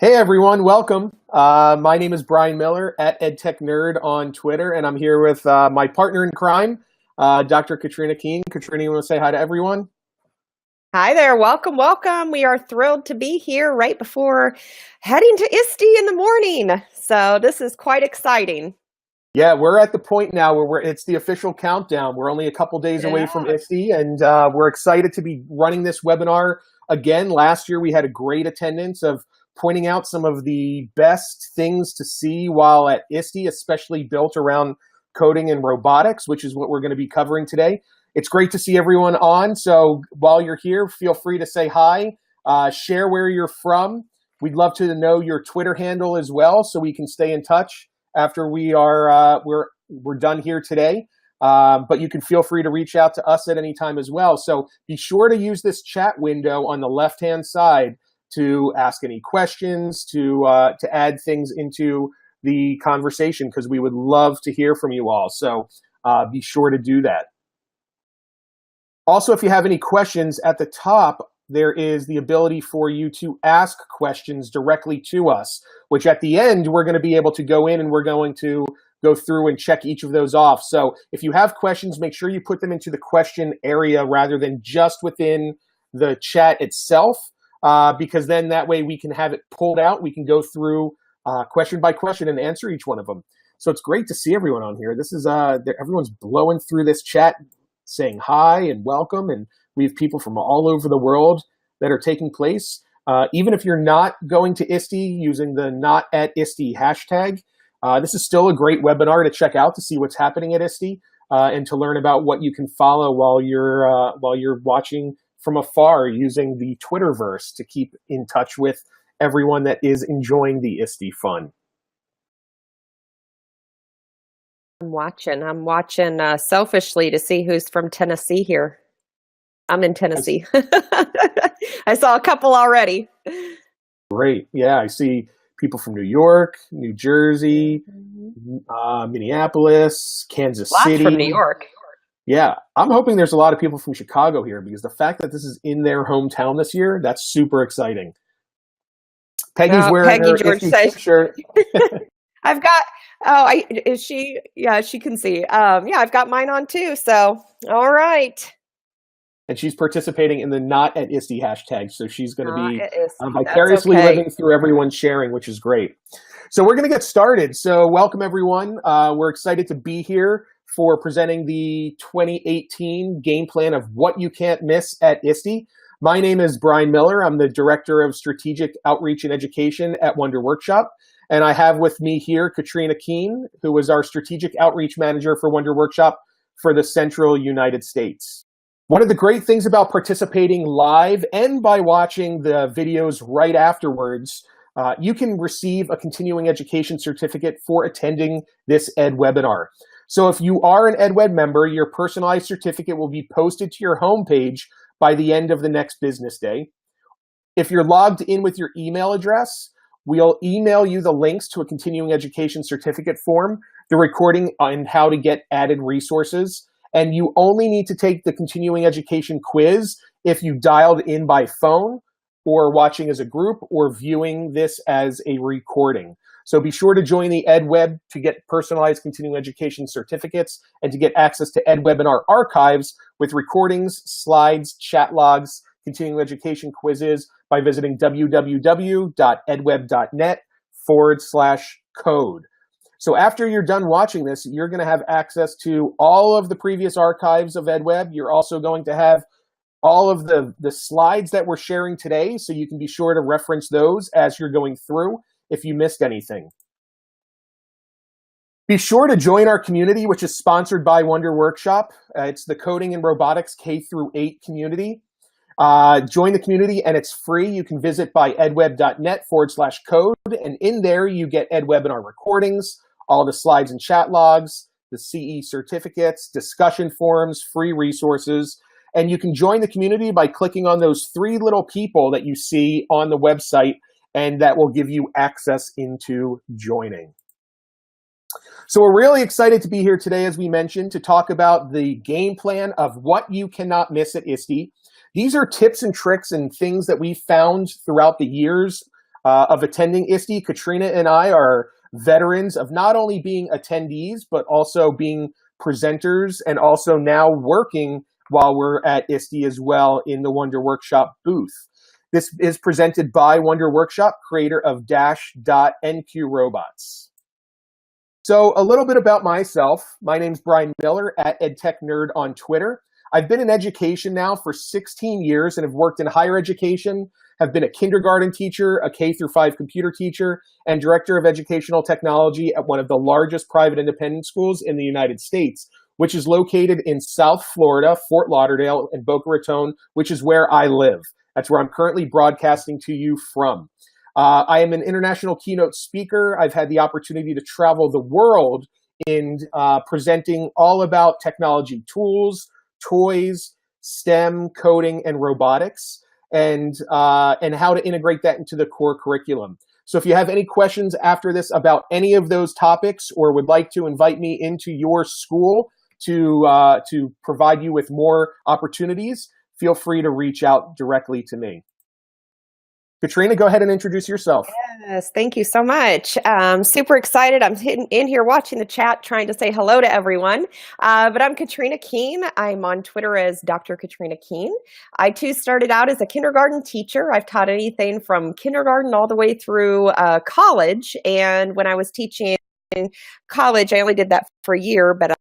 Hey everyone, welcome. My name is Brian Miller at EdTechNerd on Twitter, and I'm here with my partner in crime, Dr. Katrina Keane. Katrina, you want to say hi to everyone? Hi there. Welcome, welcome. We are thrilled to be here right before heading to ISTE in the morning. So this is quite exciting. Yeah, we're at the point now where it's the official countdown. We're only a couple days away from Yeah. ISTE, and we're excited to be running this webinar again. Last year, we had a great attendance of pointing out some of the best things to see while at ISTE, especially built around coding and robotics, which is what we're going to be covering today. It's great to see everyone on. So while you're here, feel free to say hi, share where you're from. We'd love to know your Twitter handle as well, so we can stay in touch after we're done here today. But you can feel free to reach out to us at any time as well. So be sure to use this chat window on the left-hand side to ask any questions, to add things into the conversation, because we would love to hear from you all. So be sure to do that. Also, if you have any questions, at the top, there is the ability for you to ask questions directly to us, which at the end, we're going to be able to go in and we're going to go through and check each of those off. So if you have questions, make sure you put them into the question area rather than just within the chat itself, because then that way we can have it pulled out. We can go through question by question and answer each one of them. So it's great to see everyone on here. This is everyone's blowing through this chat, saying hi and welcome, and we have people from all over the world that are taking place. Even if you're not going to ISTE using the not at ISTE hashtag, this is still a great webinar to check out to see what's happening at ISTE and to learn about what you can follow while you're watching from afar using the Twitterverse to keep in touch with everyone that is enjoying the ISTE fun. I'm watching selfishly to see who's from Tennessee here. I'm in Tennessee. I saw a couple already. Great. Yeah, I see people from New York, New Jersey, Minneapolis, Kansas City. Lots from New York. Yeah, I'm hoping there's a lot of people from Chicago here, because the fact that this is in their hometown this year, that's super exciting. Peggy's wearing her George ISTE shirt. I've got, she can see. Yeah, I've got mine on too, so, all right. And she's participating in the not at ISTE hashtag, so she's going to be vicariously okay. living through everyone's sharing, which is great. So we're going to get started. So welcome, everyone. We're excited to be here for presenting the 2018 game plan of what you can't miss at ISTE. My name is Brian Miller. I'm the Director of Strategic Outreach and Education at Wonder Workshop. And I have with me here Katrina Keane, who is our Strategic Outreach Manager for Wonder Workshop for the Central United States. One of the great things about participating live and by watching the videos right afterwards, you can receive a continuing education certificate for attending this Ed webinar. So if you are an EdWed member, your personalized certificate will be posted to your homepage by the end of the next business day. If you're logged in with your email address, we'll email you the links to a continuing education certificate form, the recording on how to get added resources, and you only need to take the continuing education quiz if you dialed in by phone or watching as a group or viewing this as a recording. So be sure to join the EdWeb to get personalized continuing education certificates and to get access to EdWebinar archives with recordings, slides, chat logs, continuing education quizzes by visiting www.edweb.net/code. So after you're done watching this, you're going to have access to all of the previous archives of EdWeb. You're also going to have all of the slides that we're sharing today, so you can be sure to reference those as you're going through if you missed anything. Be sure to join our community, which is sponsored by Wonder Workshop. It's the Coding and Robotics K-8 community. Join the community, and it's free. You can visit by edweb.net/code, and in there you get Ed webinar recordings, all the slides and chat logs, the CE certificates, discussion forums, free resources. And you can join the community by clicking on those three little people that you see on the website, and that will give you access into joining. So we're really excited to be here today, as we mentioned, to talk about the game plan of what you cannot miss at ISTE. These are tips and tricks and things that we've found throughout the years of attending ISTE. Katrina and I are veterans of not only being attendees, but also being presenters and also now working while we're at ISTE as well in the Wonder Workshop booth. This is presented by Wonder Workshop, creator of Dash.NQ Robots. So a little bit about myself. My name's Brian Miller at EdTechNerd on Twitter. I've been in education now for 16 years and have worked in higher education, have been a kindergarten teacher, a K-5 computer teacher, and director of educational technology at one of the largest private independent schools in the United States, which is located in South Florida, Fort Lauderdale, and Boca Raton, which is where I live. That's where I'm currently broadcasting to you from. I am an international keynote speaker. I've had the opportunity to travel the world in presenting all about technology tools, toys, STEM, coding, and robotics, and how to integrate that into the core curriculum. So if you have any questions after this about any of those topics or would like to invite me into your school to provide you with more opportunities, feel free to reach out directly to me. Katrina, go ahead and introduce yourself. Yes, thank you so much. Super excited. I'm in here watching the chat, trying to say hello to everyone. But I'm Katrina Keane. I'm on Twitter as Dr. Katrina Keane. I too started out as a kindergarten teacher. I've taught anything from kindergarten all the way through college. And when I was teaching in college, I only did that for a year, but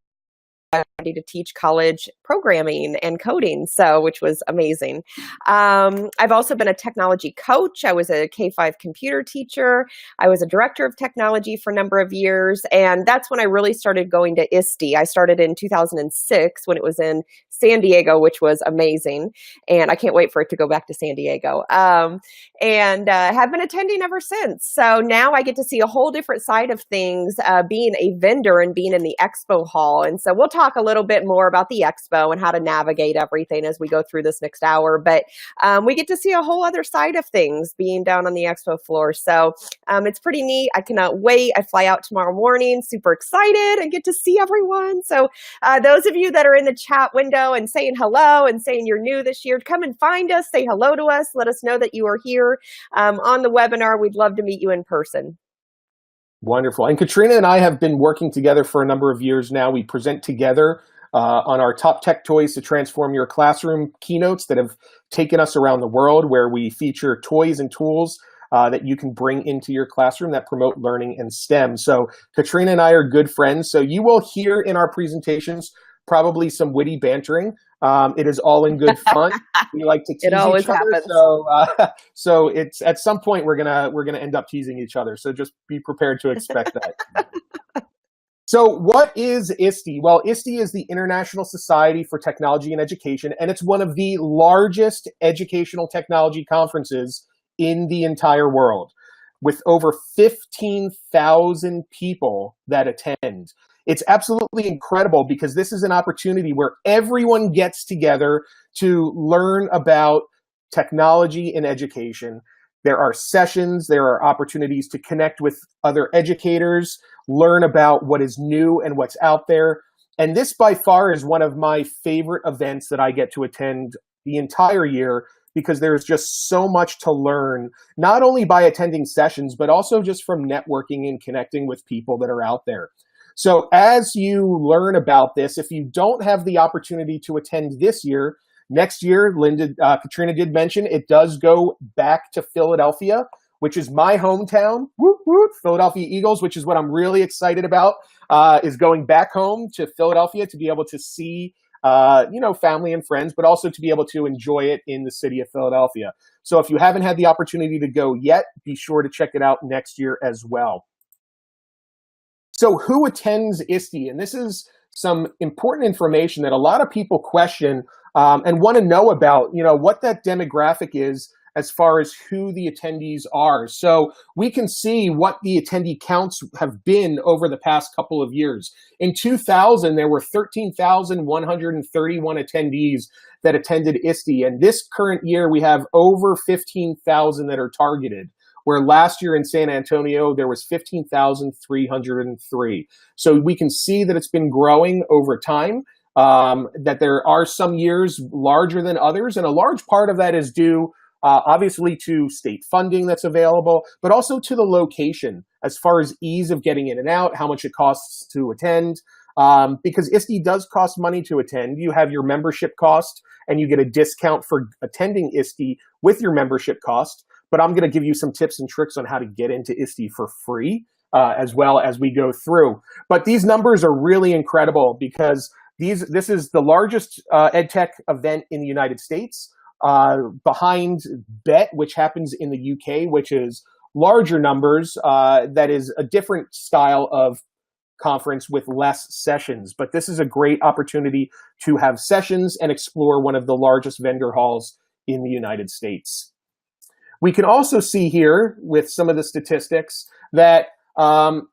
I wanted to teach college programming and coding, which was amazing. I've also been a technology coach. I was a K-5 computer teacher. I was a director of technology for a number of years, and that's when I really started going to ISTE. I started in 2006 when it was in San Diego, which was amazing, and I can't wait for it to go back to San Diego. And have been attending ever since. So now I get to see a whole different side of things, being a vendor and being in the expo hall. And so we'll talk a little bit more about the expo and how to navigate everything as we go through this next hour. But we get to see a whole other side of things being down on the expo floor. So it's pretty neat. I cannot wait. I fly out tomorrow morning, super excited, and get to see everyone. So those of you that are in the chat window and saying hello and saying you're new this year, come and find us, say hello to us, let us know that you are here on the webinar. We'd love to meet you in person. Wonderful. And Katrina and I have been working together for a number of years now. We present together on our top tech toys to transform your classroom keynotes that have taken us around the world, where we feature toys and tools that you can bring into your classroom that promote learning and STEM. So Katrina and I are good friends. So you will hear in our presentations probably some witty bantering. It is all in good fun. We like to tease it always each other. happens. So it's at some point we're gonna end up teasing each other. So just be prepared to expect that. So what is ISTE? Well, ISTE is the International Society for Technology and Education, and it's one of the largest educational technology conferences in the entire world, with over 15,000 people that attend. It's absolutely incredible because this is an opportunity where everyone gets together to learn about technology in education. There are sessions, there are opportunities to connect with other educators, learn about what is new and what's out there. And this by far is one of my favorite events that I get to attend the entire year, because there's just so much to learn, not only by attending sessions, but also just from networking and connecting with people that are out there. So as you learn about this, if you don't have the opportunity to attend this year, next year, Katrina did mention, it does go back to Philadelphia, which is my hometown. Woot, woot, Philadelphia Eagles, which is what I'm really excited about, is going back home to Philadelphia to be able to see family and friends, but also to be able to enjoy it in the city of Philadelphia. So if you haven't had the opportunity to go yet, be sure to check it out next year as well. So who attends ISTE? And this is some important information that a lot of people question and want to know about, what that demographic is as far as who the attendees are. So we can see what the attendee counts have been over the past couple of years. In 2000, there were 13,131 attendees that attended ISTE. And this current year, we have over 15,000 that are targeted, where last year in San Antonio, there was 15,303. So we can see that it's been growing over time, that there are some years larger than others. And a large part of that is due obviously to state funding that's available, but also to the location as far as ease of getting in and out, how much it costs to attend. Because ISTE does cost money to attend. You have your membership cost, and you get a discount for attending ISTE with your membership cost. But I'm going to give you some tips and tricks on how to get into ISTE for free as well as we go through. But these numbers are really incredible because this is the largest EdTech event in the United States, behind BET, which happens in the UK, which is larger numbers. That is a different style of conference with less sessions. But this is a great opportunity to have sessions and explore one of the largest vendor halls in the United States. We can also see here with some of the statistics that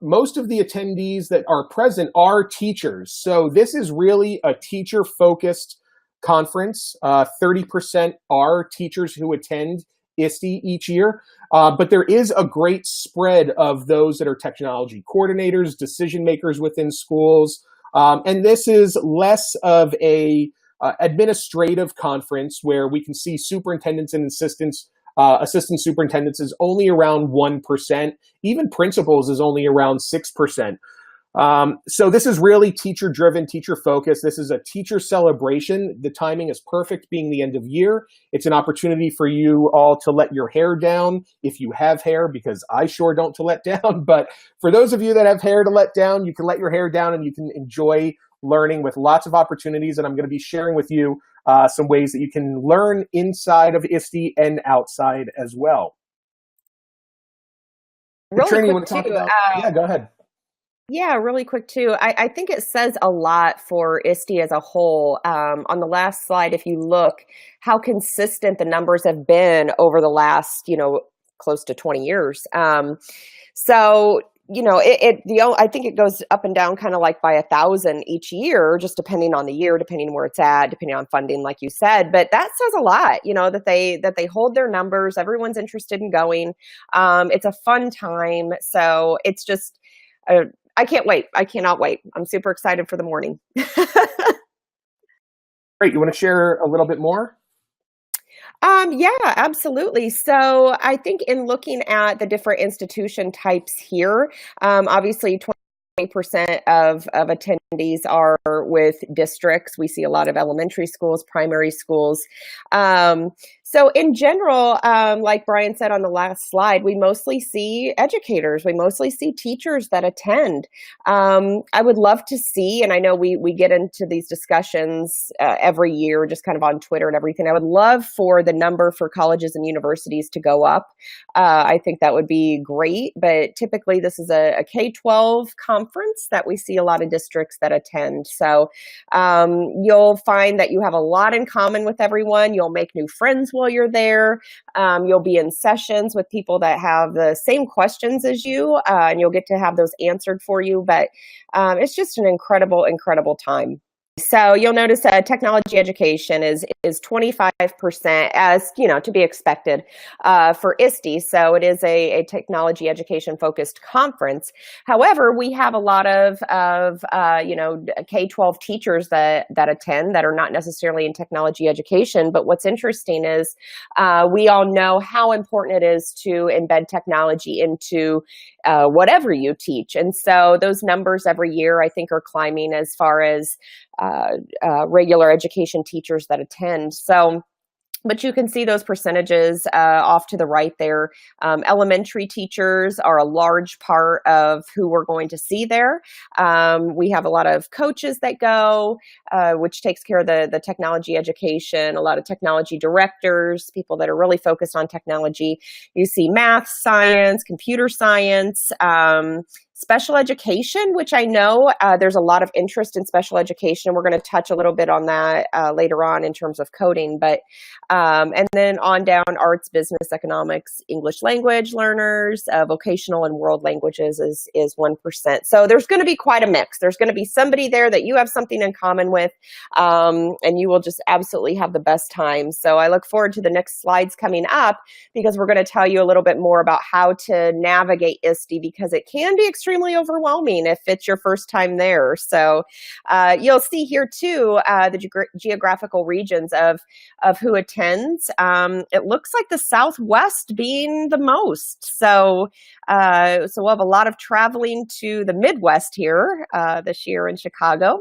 most of the attendees that are present are teachers. So this is really a teacher-focused conference. 30% are teachers who attend ISTE each year. But there is a great spread of those that are technology coordinators, decision makers within schools. And this is less of a administrative conference where we can see superintendents and assistant superintendents is only around 1%. Even principals is only around 6%. So this is really teacher-driven, teacher-focused. This is a teacher celebration. The timing is perfect, being the end of year. It's an opportunity for you all to let your hair down, if you have hair, because I sure don't to let down. But for those of you that have hair to let down, you can let your hair down and you can enjoy learning with lots of opportunities. And I'm going to be sharing with you some ways that you can learn inside of ISTE and outside as well. Katrina, you want to talk about? Yeah, go ahead. Yeah, really quick too. I think it says a lot for ISTE as a whole. On the last slide, if you look how consistent the numbers have been over the last, close to 20 years. So, I think it goes up and down kind of like by 1,000 each year, just depending on the year, depending on where it's at, depending on funding, like you said. But that says a lot, that they hold their numbers. Everyone's interested in going. It's a fun time. So it's just, I can't wait. I cannot wait. I'm super excited for the morning. Great. You want to share a little bit more? Yeah, absolutely. So I think in looking at the different institution types here, obviously 20% of attendees are with districts. We see a lot of elementary schools, primary schools. So in general, like Brian said on the last slide, we mostly see educators. We mostly see teachers that attend. I would love to see, and I know we get into these discussions every year, just kind of on Twitter and everything. I would love for the number for colleges and universities to go up. I think that would be great, but typically this is a K-12 conference that we see a lot of districts that attend. So you'll find that you have a lot in common with everyone. You'll make new friends while you're there. You'll be in sessions with people that have the same questions as you, and you'll get to have those answered for you. But it's just an incredible, incredible time. So you'll notice that technology education is 25%, as to be expected for ISTE. So it is a technology education focused conference. However, we have a lot of K-12 teachers that attend that are not necessarily in technology education. But what's interesting is we all know how important it is to embed technology into whatever you teach. And so those numbers every year, I think, are climbing as far as regular education teachers that attend. So, but you can see those percentages off to the right there. Elementary teachers are a large part of who we're going to see there. We have a lot of coaches that go, which takes care of the technology education, a lot of technology directors, people that are really focused on technology. You see math, science, computer science, special education, which I know there's a lot of interest in special education. We're going to touch a little bit on that later on in terms of coding, but and then on down, arts, business, economics, English language learners, vocational and world languages is 1%. So there's going to be quite a mix. There's going to be somebody there that you have something in common with, and you will just absolutely have the best time. So I look forward to the next slides coming up, because we're going to tell you a little bit more about how to navigate ISTE, because it can be extremely extremely overwhelming if it's your first time there. So you'll see here too the geographical regions of who attends. It looks like the Southwest being the most. So we'll have a lot of traveling to the Midwest here this year in Chicago.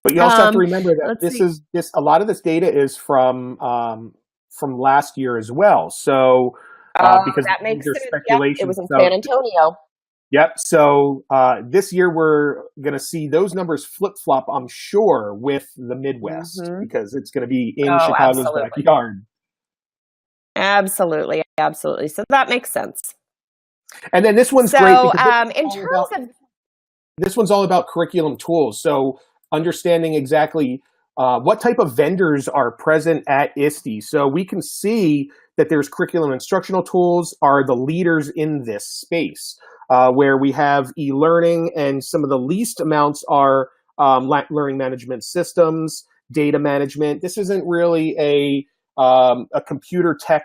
But you also have to remember that a lot of this data is from last year as well. So because that makes there's sense. speculation. Yep, it was in San Antonio. Yep. So this year we're going to see those numbers flip-flop, I'm sure, with the Midwest because it's going to be in Chicago's backyard. Absolutely. So that makes sense. And then this one's great. This one's all about curriculum tools. So understanding exactly what type of vendors are present at ISTE. So we can see that there's curriculum instructional tools are the leaders in this space, where we have e-learning, and some of the least amounts are learning management systems, data management. This isn't really a computer tech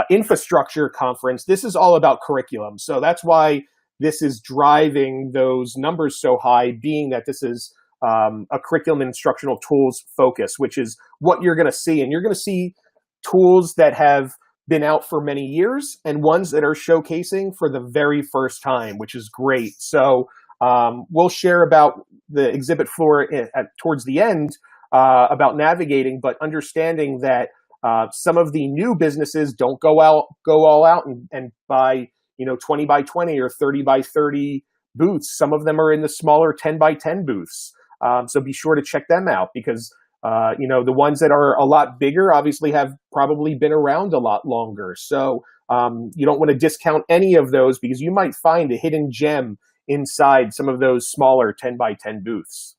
infrastructure conference. This is all about curriculum. So that's why this is driving those numbers so high, being that this is a curriculum and instructional tools focus, which is what you're going to see. And you're going to see tools that have been out for many years and ones that are showcasing for the very first time, which is great. So we'll share about the exhibit floor towards the end about navigating, but understanding that some of the new businesses don't go all out and buy 20 by 20 or 30 by 30 booths. Some of them are in the smaller 10 by 10 booths. So be sure to check them out because, the ones that are a lot bigger obviously have probably been around a lot longer. So you don't want to discount any of those because you might find a hidden gem inside some of those smaller 10 by 10 booths.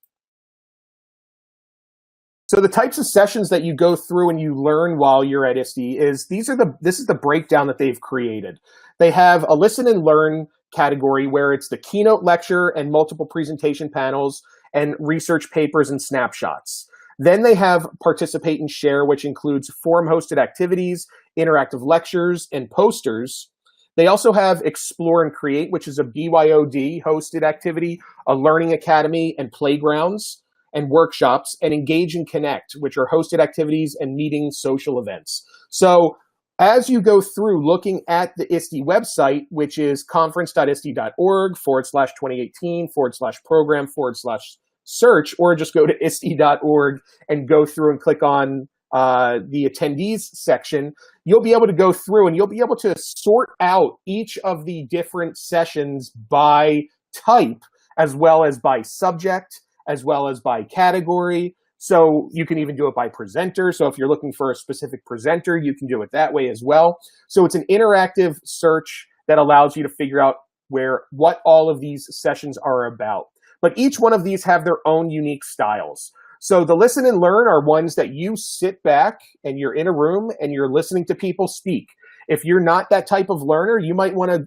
So the types of sessions that you go through and you learn while you're at ISTE this is the breakdown that they've created. They have a listen and learn category where it's the keynote lecture and multiple presentation panels and research papers and snapshots. Then they have participate and share, which includes forum-hosted activities, interactive lectures, and posters. They also have explore and create, which is a BYOD-hosted activity, a learning academy, and playgrounds and workshops, and engage and connect, which are hosted activities and meeting social events. So as you go through looking at the ISTE website, which is conference.iste.org/2018/program/search, or just go to ISTE.org and go through and click on the attendees section, you'll be able to go through and you'll be able to sort out each of the different sessions by type, as well as by subject, as well as by category. So you can even do it by presenter. So if you're looking for a specific presenter, you can do it that way as well. So it's an interactive search that allows you to figure out what all of these sessions are about. But each one of these have their own unique styles. So the listen and learn are ones that you sit back and you're in a room and you're listening to people speak. If you're not that type of learner, you might want to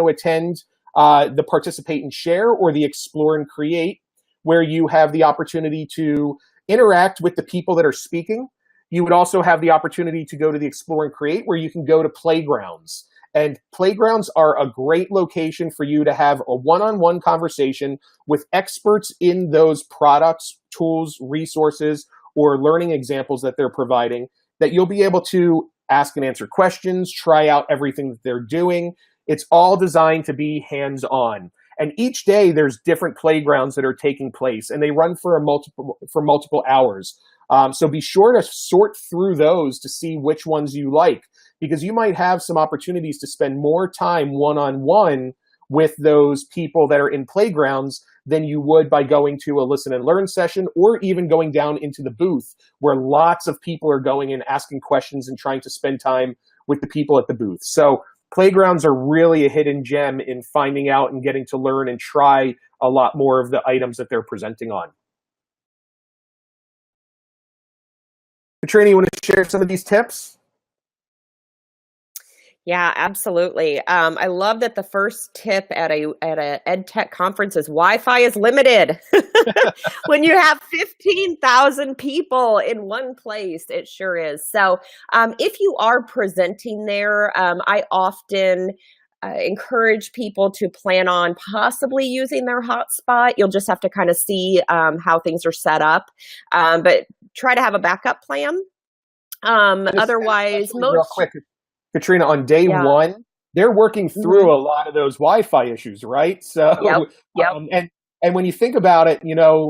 attend the participate and share or the explore and create, where you have the opportunity to interact with the people that are speaking. You would also have the opportunity to go to the explore and create, where you can go to playgrounds. And playgrounds are a great location for you to have a one-on-one conversation with experts in those products, tools, resources, or learning examples that they're providing, that you'll be able to ask and answer questions, try out everything that they're doing. It's all designed to be hands-on. And each day there's different playgrounds that are taking place, and they run for multiple hours. So be sure to sort through those to see which ones you like, because you might have some opportunities to spend more time one-on-one with those people that are in playgrounds than you would by going to a listen and learn session, or even going down into the booth where lots of people are going and asking questions and trying to spend time with the people at the booth. So playgrounds are really a hidden gem in finding out and getting to learn and try a lot more of the items that they're presenting on. Katrina, you want to share some of these tips? Yeah, absolutely. I love that the first tip at a ed tech conference is Wi-Fi is limited. When you have 15,000 people in one place, it sure is. So if you are presenting there, I often encourage people to plan on possibly using their hotspot. You'll just have to kind of see how things are set up, but try to have a backup plan. Otherwise, real quick, Katrina, on day one, they're working through a lot of those Wi-Fi issues, right? So, and when you think about it,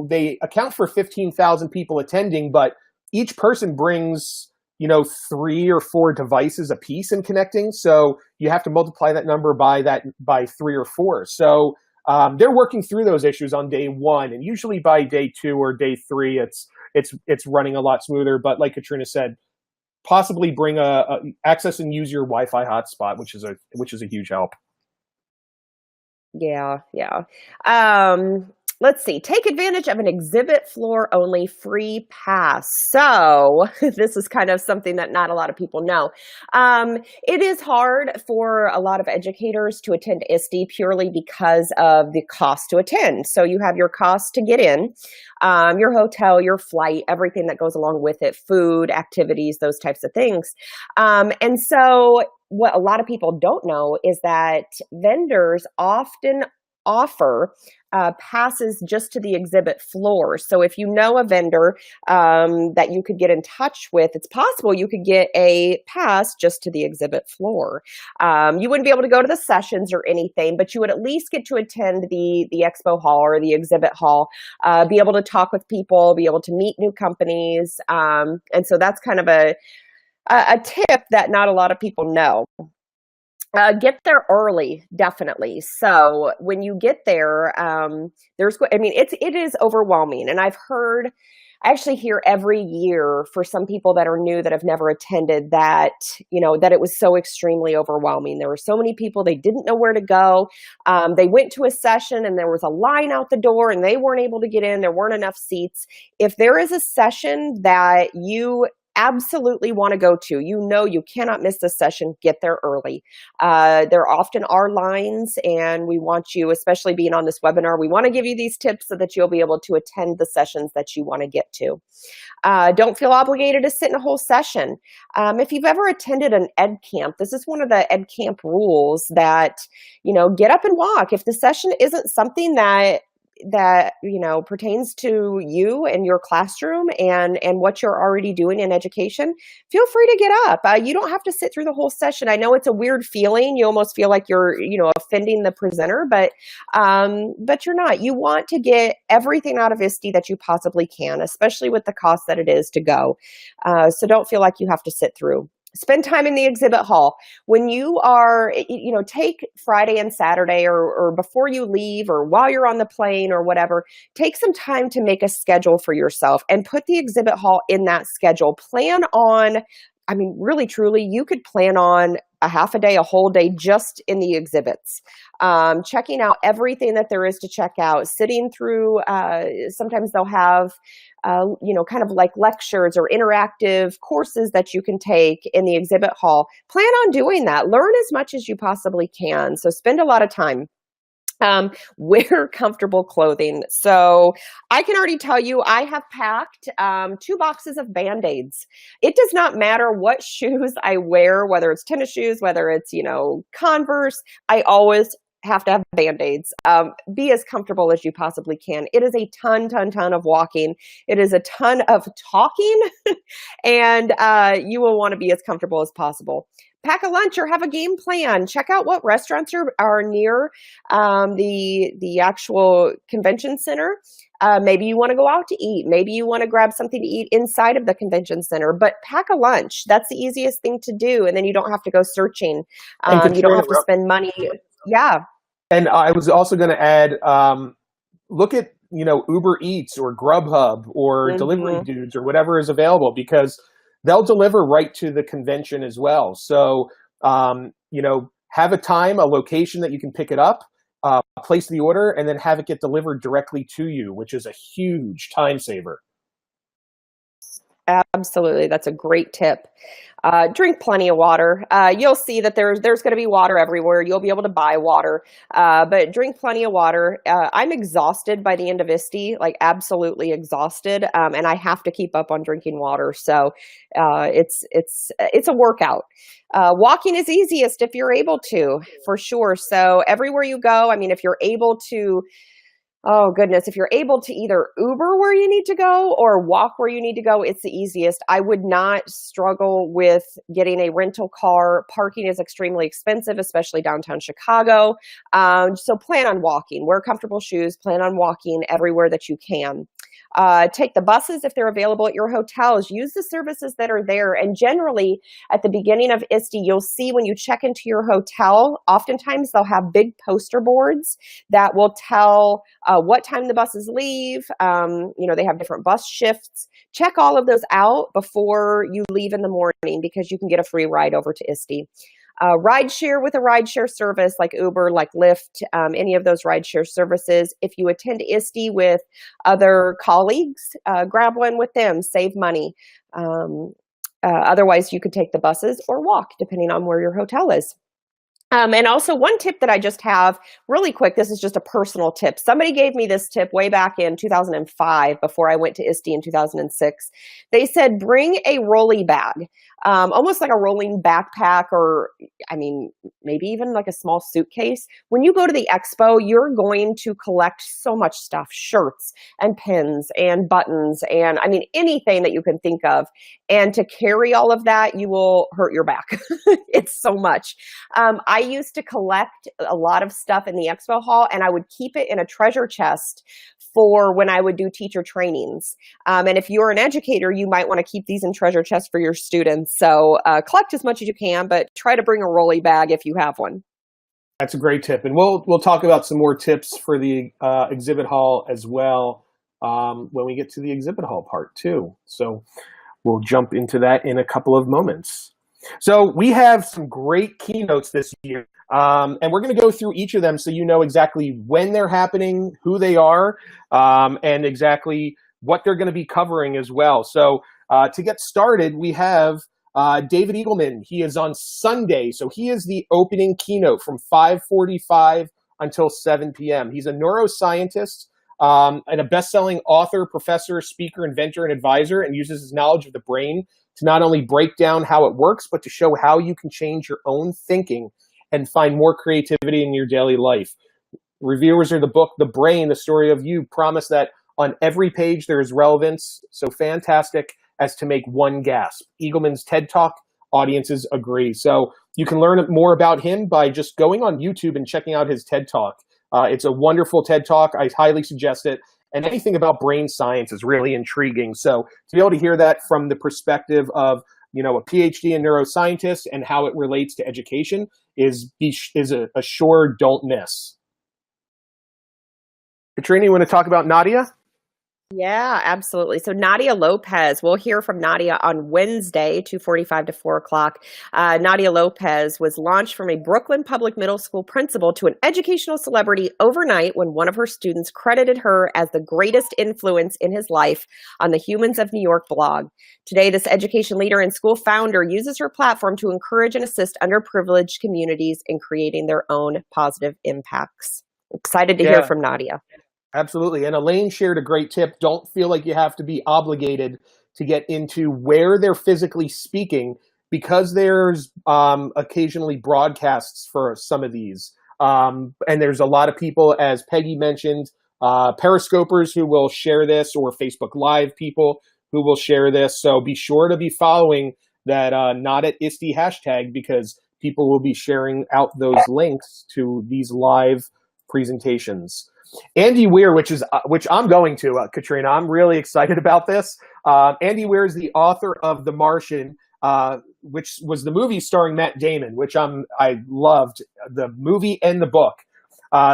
they account for 15,000 people attending, but each person brings, 3 or 4 devices a piece in connecting. So you have to multiply that number by 3 or 4. So they're working through those issues on day one, and usually by day 2 or day 3, it's running a lot smoother. But like Katrina said, possibly bring access and use your Wi-Fi hotspot, which is a huge help. Yeah. Let's see. Take advantage of an exhibit floor only free pass. So this is kind of something that not a lot of people know. It is hard for a lot of educators to attend ISTE purely because of the cost to attend. So you have your cost to get in, your hotel, your flight, everything that goes along with it, food, activities, those types of things. And so what a lot of people don't know is that vendors often offer passes just to the exhibit floor. So if you know a vendor that you could get in touch with, it's possible you could get a pass just to the exhibit floor. You wouldn't be able to go to the sessions or anything, but you would at least get to attend the expo hall or the exhibit hall, be able to talk with people, be able to meet new companies. And so that's kind of a tip that not a lot of people know. Get there early, definitely. So when you get there, it is overwhelming. And I actually hear every year for some people that are new that have never attended that it was so extremely overwhelming. There were so many people, they didn't know where to go. They went to a session and there was a line out the door and they weren't able to get in. There weren't enough seats. If there is a session that you absolutely want to go to, you cannot miss this session, get there early. There often are lines, and we want you, especially being on this webinar, we want to give you these tips so that you'll be able to attend the sessions that you want to get to. Don't feel obligated to sit in a whole session. If you've ever attended an ed camp, this is one of the ed camp rules that, get up and walk. If the session isn't something that pertains to you and your classroom and what you're already doing in education, feel free to get up. You don't have to sit through the whole session. I know it's a weird feeling. You almost feel like you're, offending the presenter, but you're not. You want to get everything out of ISTE that you possibly can, especially with the cost that it is to go. So don't feel like you have to sit through. Spend time in the exhibit hall. When you are, take Friday and Saturday or before you leave or while you're on the plane or whatever, take some time to make a schedule for yourself and put the exhibit hall in that schedule. Plan on, really, truly, you could plan on a half a day, a whole day just in the exhibits, checking out everything that there is to check out, sitting through, sometimes they'll have, kind of like lectures or interactive courses that you can take in the exhibit hall. Plan on doing that. Learn as much as you possibly can. So spend a lot of time. Wear comfortable clothing. So I can already tell you, I have packed 2 boxes of Band-Aids. It does not matter what shoes I wear, whether it's tennis shoes, whether it's, Converse, I always have to have Band-Aids. Be as comfortable as you possibly can. It is a ton of walking. It is a ton of talking, and you will want to be as comfortable as possible. Pack a lunch or have a game plan. Check out what restaurants are near the actual convention center. Maybe you want to go out to eat. Maybe you want to grab something to eat inside of the convention center, but pack a lunch. That's the easiest thing to do. And then you don't have to go searching. You don't have to spend money. Yeah. And I was also going to add, look at, Uber Eats or Grubhub or Delivery Dudes or whatever is available, because they'll deliver right to the convention as well. So, have a time, a location that you can pick it up, place the order, and then have it get delivered directly to you, which is a huge time saver. Absolutely. That's a great tip. Drink plenty of water. You'll see that there's going to be water everywhere. You'll be able to buy water, but drink plenty of water. I'm exhausted by the end of ISTE, like absolutely exhausted, and I have to keep up on drinking water. So it's a workout. Walking is easiest if you're able to, for sure. So everywhere you go, I mean, if you're able to. Oh goodness, if you're able to either Uber where you need to go or walk where you need to go, it's the easiest. I would not struggle with getting a rental car. Parking is extremely expensive, especially downtown Chicago. So plan on walking. Wear comfortable shoes. Plan on walking everywhere that you can. Take the buses if they're available at your hotels. Use the services that are there. And generally, at the beginning of ISTE, you'll see when you check into your hotel, oftentimes they'll have big poster boards that will tell what time the buses leave. They have different bus shifts. Check all of those out before you leave in the morning because you can get a free ride over to ISTE. Rideshare with a rideshare service like Uber, like Lyft, any of those rideshare services. If you attend ISTE with other colleagues, grab one with them, save money. Otherwise, you could take the buses or walk, depending on where your hotel is. And also one tip that I just have really quick, this is just a personal tip. Somebody gave me this tip way back in 2005 before I went to ISTE in 2006. They said, bring a rolly bag, almost like a rolling backpack or, maybe even like a small suitcase. When you go to the expo, you're going to collect so much stuff, shirts and pins and buttons and anything that you can think of. And to carry all of that, you will hurt your back. It's so much. I used to collect a lot of stuff in the expo hall and I would keep it in a treasure chest for when I would do teacher trainings. And if you're an educator, you might want to keep these in treasure chests for your students. So collect as much as you can, but try to bring a rolly bag if you have one. That's a great tip. And we'll talk about some more tips for the exhibit hall as well when we get to the exhibit hall part too. So we'll jump into that in a couple of moments. So we have some great keynotes this year, and we're going to go through each of them so you know exactly when they're happening, who they are, and exactly what they're going to be covering as well. So to get started, we have David Eagleman. He is on Sunday, so he is the opening keynote from 5:45 until 7 p.m. He's a neuroscientist and a best-selling author, professor, speaker, inventor, and advisor, and uses his knowledge of the brain to not only break down how it works, but to show how you can change your own thinking and find more creativity in your daily life. Reviewers of the book, The Brain, The Story of You, promise that on every page there is relevance so fantastic as to make one gasp. Eagleman's TED Talk, audiences agree. So you can learn more about him by just going on YouTube and checking out his TED Talk. It's a wonderful TED Talk. I highly suggest it. And anything about brain science is really intriguing. So to be able to hear that from the perspective of, a PhD in neuroscientist and how it relates to education is a sure don't miss. Katrina, you want to talk about Nadia? Yeah, absolutely. So Nadia Lopez, we'll hear from Nadia on Wednesday, 2:45 to 4 o'clock. Nadia Lopez was launched from a Brooklyn public middle school principal to an educational celebrity overnight when one of her students credited her as the greatest influence in his life on the Humans of New York blog. Today, this education leader and school founder uses her platform to encourage and assist underprivileged communities in creating their own positive impacts. Excited to hear from Nadia. Absolutely. And Elaine shared a great tip. Don't feel like you have to be obligated to get into where they're physically speaking because there's occasionally broadcasts for some of these. And there's a lot of people, as Peggy mentioned, Periscopers who will share this or Facebook Live people who will share this. So be sure to be following that Not at ISTE hashtag because people will be sharing out those links to these live presentations. Andy Weir, which I'm going to, Katrina. I'm really excited about this. Andy Weir is the author of The Martian, which was the movie starring Matt Damon, which I loved the movie and the book.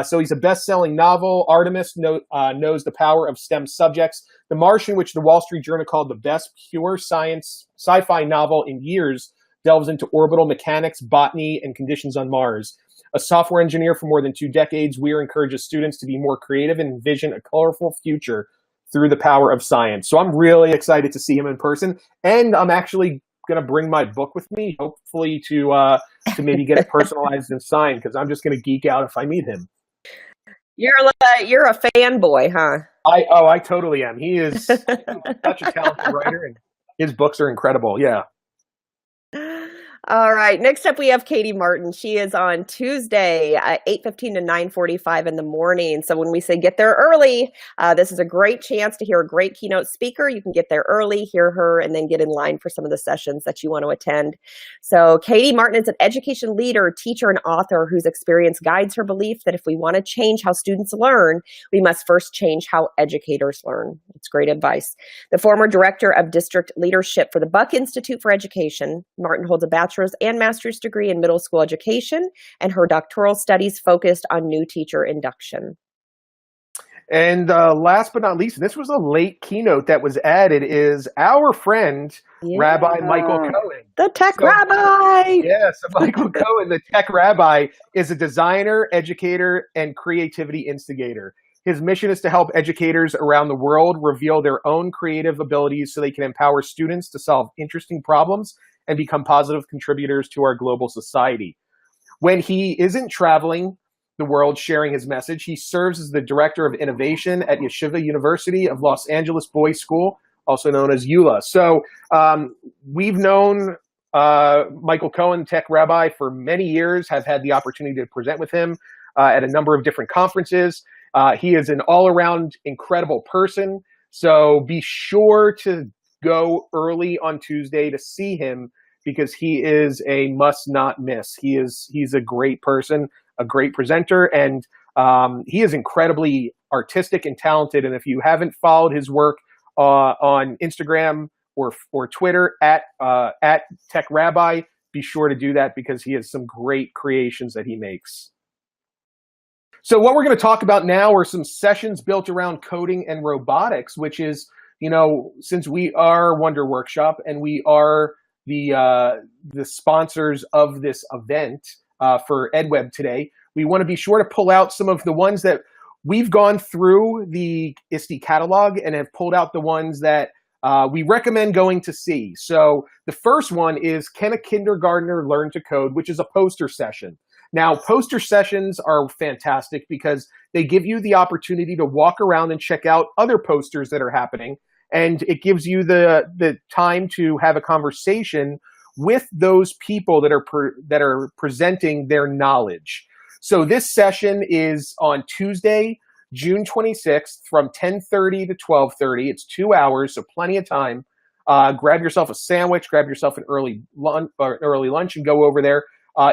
So he's a best-selling novel. Artemis knows the power of STEM subjects. The Martian, which the Wall Street Journal called the best pure science sci-fi novel in years, delves into orbital mechanics, botany, and conditions on Mars. A software engineer for more than 2 decades, Weir encourages students to be more creative and envision a colorful future through the power of science. So I'm really excited to see him in person, and I'm actually going to bring my book with me, hopefully to maybe get it personalized and signed, because I'm just going to geek out if I meet him. You're a fanboy, huh? I totally am. He is such a talented writer, and his books are incredible. Yeah. All right. Next up, we have Katie Martin. She is on Tuesday at 8:15 to 9:45 in the morning. So when we say get there early, this is a great chance to hear a great keynote speaker. You can get there early, hear her, and then get in line for some of the sessions that you want to attend. So Katie Martin is an education leader, teacher, and author whose experience guides her belief that if we want to change how students learn, we must first change how educators learn. It's great advice. The former director of district leadership for the Buck Institute for Education, Martin holds a bachelor's and master's degree in middle school education, and her doctoral studies focused on new teacher induction. And last but not least, this was a late keynote that was added, is our friend, Rabbi Michael Cohen. The tech rabbi! Yes, Michael Cohen, the tech rabbi, is a designer, educator, and creativity instigator. His mission is to help educators around the world reveal their own creative abilities so they can empower students to solve interesting problems and become positive contributors to our global society. When he isn't traveling the world sharing his message, he serves as the Director of Innovation at Yeshiva University of Los Angeles Boys School, also known as EULA. So we've known Michael Cohen, tech rabbi, for many years, have had the opportunity to present with him at a number of different conferences. He is an all-around incredible person, so be sure to go early on Tuesday to see him, because he is a must not miss. He's a great person, a great presenter, and he is incredibly artistic and talented. And if you haven't followed his work on Instagram or Twitter at Tech Rabbi, be sure to do that, because he has some great creations that he makes. So what we're going to talk about now are some sessions built around coding and robotics, which is, since we are Wonder Workshop and we are the sponsors of this event for EdWeb today, we want to be sure to pull out some of the ones that we've gone through the ISTE catalog and have pulled out the ones that we recommend going to see. So the first one is, Can a Kindergartner Learn to Code?, which is a poster session. Now, poster sessions are fantastic because they give you the opportunity to walk around and check out other posters that are happening, and it gives you the time to have a conversation with those people that are presenting their knowledge. So this session is on Tuesday, June 26th from 10:30 to 12:30. It's 2 hours, so plenty of time. Grab yourself a sandwich, grab yourself an early lunch, and go over there.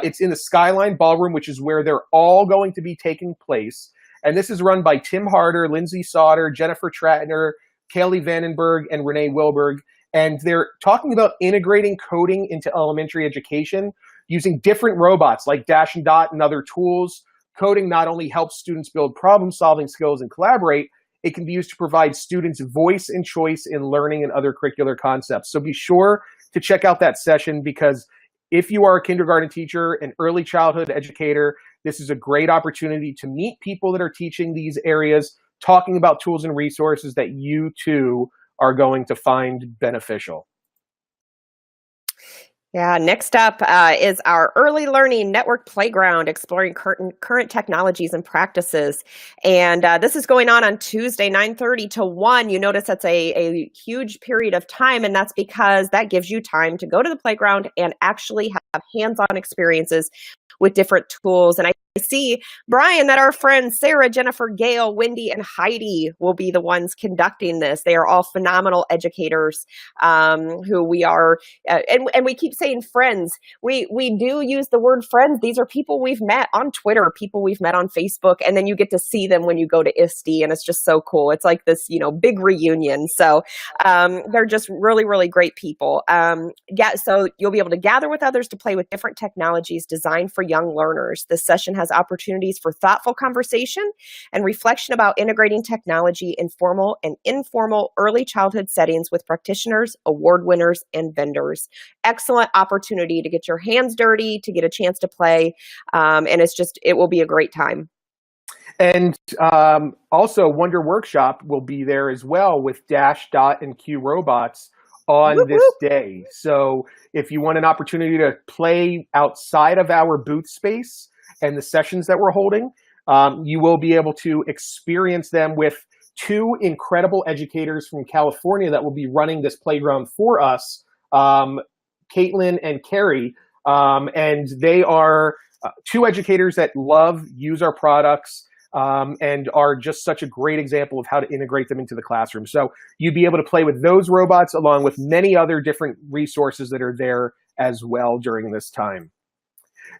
It's in the Skyline Ballroom, which is where they're all going to be taking place. And this is run by Tim Harder, Lindsay Sauter, Jennifer Tratner, Kaylee Vandenberg, and Renee Wilberg. And they're talking about integrating coding into elementary education using different robots like Dash and Dot and other tools. Coding not only helps students build problem-solving skills and collaborate, it can be used to provide students voice and choice in learning and other curricular concepts. So be sure to check out that session, because if you are a kindergarten teacher, an early childhood educator, this is a great opportunity to meet people that are teaching these areas, talking about tools and resources that you too are going to find beneficial. Yeah, next up is our Early Learning Network Playground, exploring current technologies and practices. And this is going on Tuesday, 9:30 to 1. You notice that's a huge period of time, and that's because that gives you time to go to the playground and actually have hands-on experiences with different tools. And I see, Brian, that our friends Sarah, Jennifer, Gail, Wendy, and Heidi will be the ones conducting this. They are all phenomenal educators who we are, and we keep saying friends. We do use the word friends. These are people we've met on Twitter, people we've met on Facebook, and then you get to see them when you go to ISTE, and it's just so cool. It's like this, big reunion. So they're just really, really great people. So you'll be able to gather with others to play with different technologies designed for young learners. This session has opportunities for thoughtful conversation and reflection about integrating technology in formal and informal early childhood settings with practitioners, award winners, and vendors. Excellent opportunity to get your hands dirty, to get a chance to play, and it will be a great time. And also, Wonder Workshop will be there as well with Dash, Dot, and Q robots on Whoop, this whoop. day. So if you want an opportunity to play outside of our booth space and the sessions that we're holding, you will be able to experience them with two incredible educators from California that will be running this playground for us, Caitlin and Carrie. And they are two educators that use our products, and are just such a great example of how to integrate them into the classroom. So you'd be able to play with those robots along with many other different resources that are there as well during this time.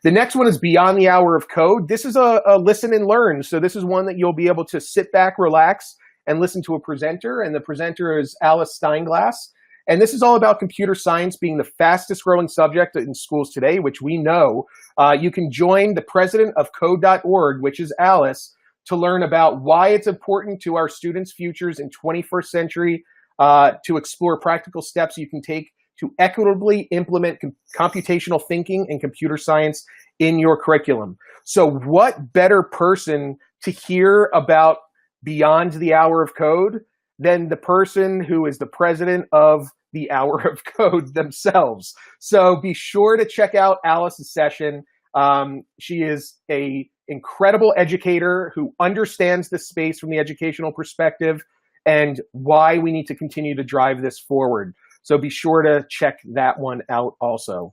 The next one is Beyond the Hour of Code. This is a listen and learn. So this is one that you'll be able to sit back, relax, and listen to a presenter. And the presenter is Alice Steinglass. And this is all about computer science being the fastest growing subject in schools today, which we know. You can join the president of code.org, which is Alice, to learn about why it's important to our students' futures in 21st century, to explore practical steps you can take to equitably implement computational thinking and computer science in your curriculum. So what better person to hear about Beyond the Hour of Code than the person who is the president of the Hour of Code themselves. So be sure to check out Alice's session. She is an incredible educator who understands this space from the educational perspective and why we need to continue to drive this forward. So be sure to check that one out also.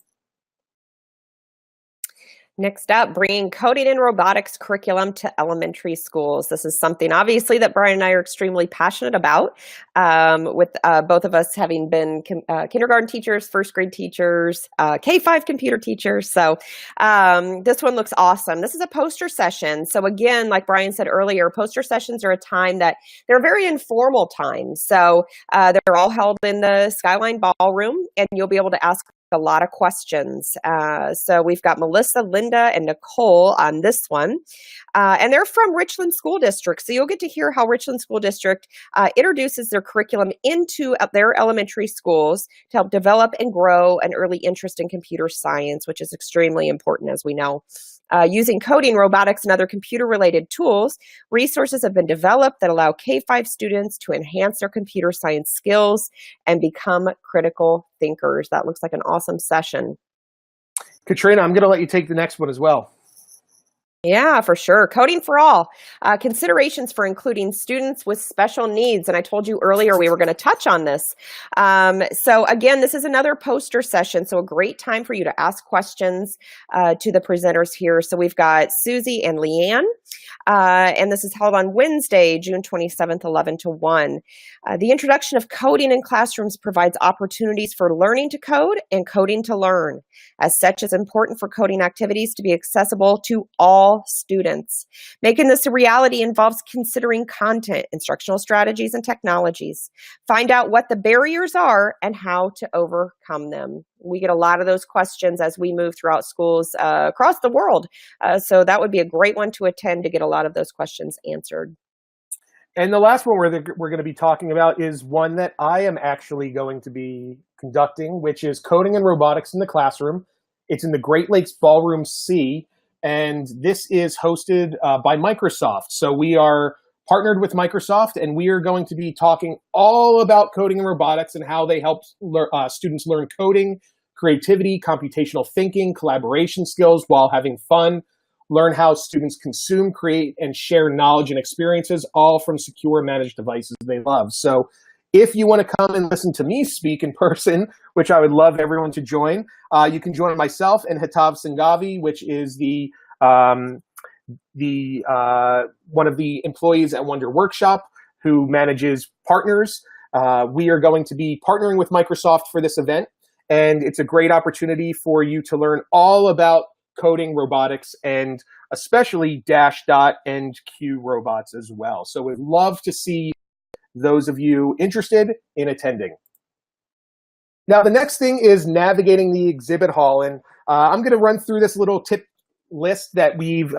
Next up, bringing coding and robotics curriculum to elementary schools. This is something obviously that Brian and I are extremely passionate about, with both of us having been kindergarten teachers, first grade teachers, K-5 computer teachers. So this one looks awesome. This is a poster session. So again, like Brian said earlier, poster sessions are a time that they're very informal times. So they're all held in the Skyline Ballroom, and you'll be able to ask a lot of questions. So we've got Melissa, Linda, and Nicole on this one. And they're from Richland School District. So you'll get to hear how Richland School District introduces their curriculum into their elementary schools to help develop and grow an early interest in computer science, which is extremely important, as we know. Using coding, robotics, and other computer-related tools, resources have been developed that allow K-5 students to enhance their computer science skills and become critical thinkers. That looks like an awesome session. Katrina, I'm going to let you take the next one as well. Yeah, for sure. Coding for all. Considerations for including students with special needs. And I told you earlier we were going to touch on this. So again, this is another poster session. So a great time for you to ask questions to the presenters here. So we've got Susie and Leanne. And this is held on Wednesday, June 27th, 11 to 1. The introduction of coding in classrooms provides opportunities for learning to code and coding to learn. As such, it's important for coding activities to be accessible to all students. Making this a reality involves considering content, instructional strategies, and technologies. Find out what the barriers are and how to overcome them. We get a lot of those questions as we move throughout schools across the world. So that would be a great one to attend to get a lot of those questions answered. And the last one we're going to be talking about is one that I am actually going to be conducting, which is Coding and Robotics in the Classroom. It's in the Great Lakes Ballroom C, and this is hosted by Microsoft. So we are partnered with Microsoft, and we are going to be talking all about coding and robotics and how they help students learn coding, creativity, computational thinking, collaboration skills while having fun. Learn how students consume, create, and share knowledge and experiences, all from secure managed devices they love. So if you want to come and listen to me speak in person, which I would love everyone to join, you can join myself and Hatav Singavi, which is one of the employees at Wonder Workshop who manages partners. We are going to be partnering with Microsoft for this event, and it's a great opportunity for you to learn all about coding, robotics, and especially Dash, Dot, and Q robots as well. So we'd love to see those of you interested in attending. Now, the next thing is navigating the exhibit hall, and I'm going to run through this little tip list that we've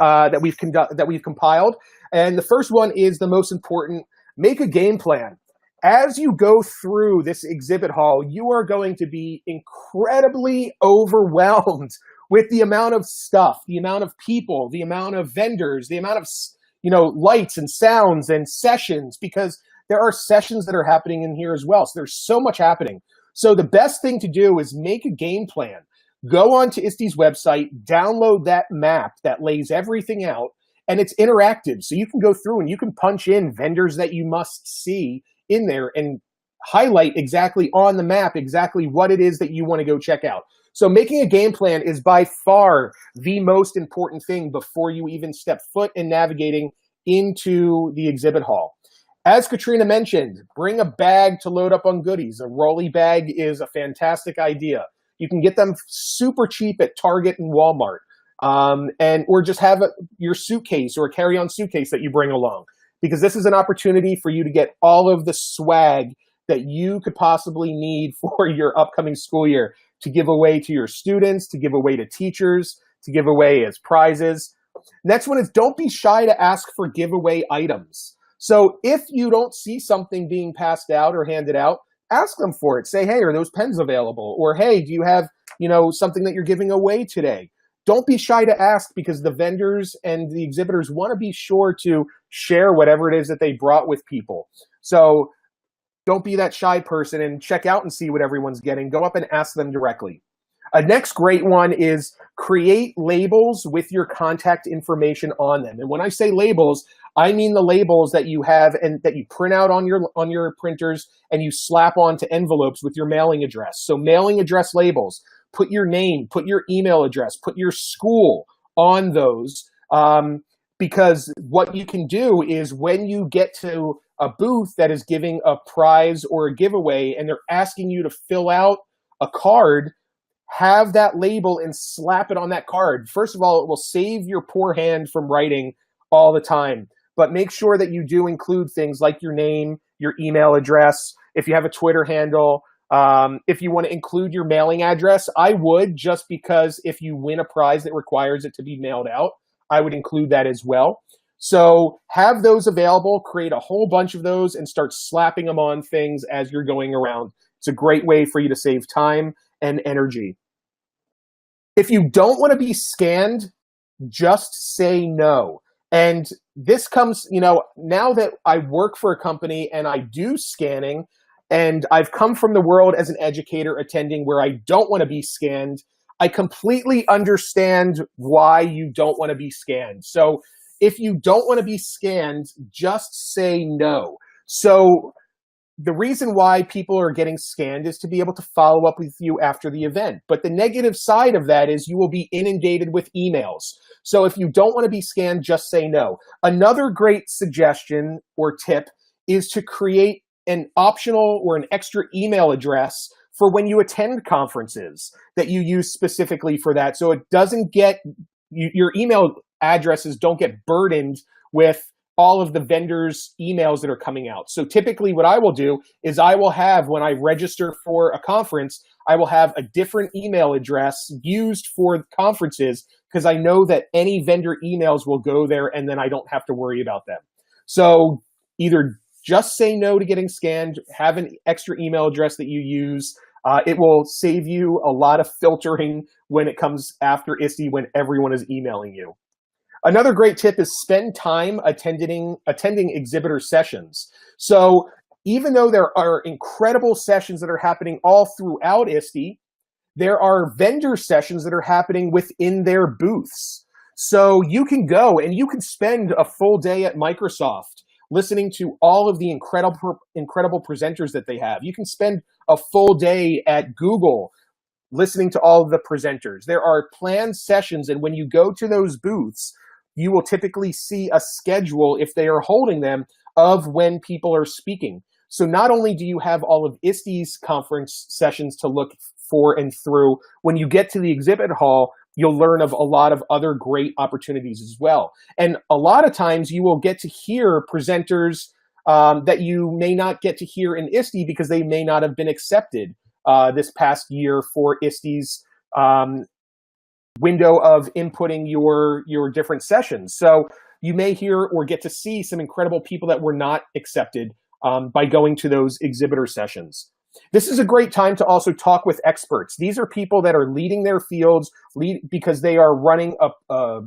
compiled. And the first one is the most important: make a game plan. As you go through this exhibit hall, you are going to be incredibly overwhelmed with the amount of stuff, the amount of people, the amount of vendors, the amount of lights and sounds and sessions, because there are sessions that are happening in here as well. So there's so much happening. So the best thing to do is make a game plan. Go on to ISTE's website, download that map that lays everything out, and it's interactive. So you can go through and you can punch in vendors that you must see in there and highlight exactly on the map exactly what it is that you want to go check out. So making a game plan is by far the most important thing before you even step foot in navigating into the exhibit hall. As Katrina mentioned, bring a bag to load up on goodies. A rolly bag is a fantastic idea. You can get them super cheap at Target and Walmart, or just have your suitcase or a carry-on suitcase that you bring along, because this is an opportunity for you to get all of the swag that you could possibly need for your upcoming school year to give away to your students, to give away to teachers, to give away as prizes. Next one is don't be shy to ask for giveaway items. So if you don't see something being passed out or handed out, ask them for it. Say, hey, are those pens available? Or, hey, do you have, something that you're giving away today? Don't be shy to ask, because the vendors and the exhibitors want to be sure to share whatever it is that they brought with people. So don't be that shy person and check out and see what everyone's getting. Go up and ask them directly. A next great one is create labels with your contact information on them. And when I say labels, I mean the labels that you have and that you print out on your printers and you slap onto envelopes with your mailing address. So mailing address labels, put your name, put your email address, put your school on those. Because what you can do is when you get to a booth that is giving a prize or a giveaway and they're asking you to fill out a card, have that label and slap it on that card. First of all, it will save your poor hand from writing all the time. But make sure that you do include things like your name, your email address, if you have a Twitter handle, if you want to include your mailing address. I would, just because if you win a prize that requires it to be mailed out, I would include that as well. So have those available, create a whole bunch of those, and start slapping them on things as you're going around. It's a great way for you to save time and energy. If you don't want to be scanned, just say no. And this comes, now that I work for a company and I do scanning, and I've come from the world as an educator attending where I don't want to be scanned, I completely understand why you don't want to be scanned. So if you don't want to be scanned, just say no. So the reason why people are getting scanned is to be able to follow up with you after the event. But the negative side of that is you will be inundated with emails. So if you don't want to be scanned, just say no. Another great suggestion or tip is to create an optional or an extra email address for when you attend conferences that you use specifically for that. So it doesn't get, your email addresses don't get burdened with all of the vendors' emails that are coming out. So typically what I will do is I will have, when I register for a conference, I will have a different email address used for conferences, because I know that any vendor emails will go there and then I don't have to worry about them. So either just say no to getting scanned, have an extra email address that you use. It will save you a lot of filtering when it comes after ISTE, when everyone is emailing you. Another great tip is spend time attending exhibitor sessions. So even though there are incredible sessions that are happening all throughout ISTE, there are vendor sessions that are happening within their booths. So you can go and you can spend a full day at Microsoft listening to all of the incredible presenters that they have. You can spend a full day at Google listening to all of the presenters. There are planned sessions, and when you go to those booths, you will typically see a schedule, if they are holding them, of when people are speaking. So not only do you have all of ISTE's conference sessions to look for and through, when you get to the exhibit hall, you'll learn of a lot of other great opportunities as well. And a lot of times you will get to hear presenters that you may not get to hear in ISTE because they may not have been accepted this past year for ISTE's window of inputting your different sessions. So you may hear or get to see some incredible people that were not accepted by going to those exhibitor sessions. This is a great time to also talk with experts. These are people that are leading their fields because they are running a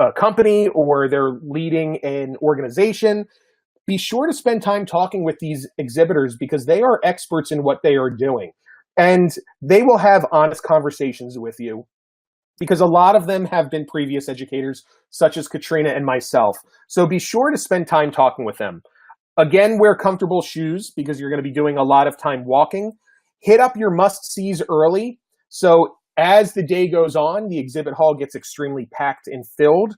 a company or they're leading an organization, be sure to spend time talking with these exhibitors because they are experts in what they are doing. And they will have honest conversations with you because a lot of them have been previous educators, such as Katrina and myself. So be sure to spend time talking with them. Again, wear comfortable shoes because you're going to be doing a lot of time walking. Hit up your must-sees early. So as the day goes on, the exhibit hall gets extremely packed and filled.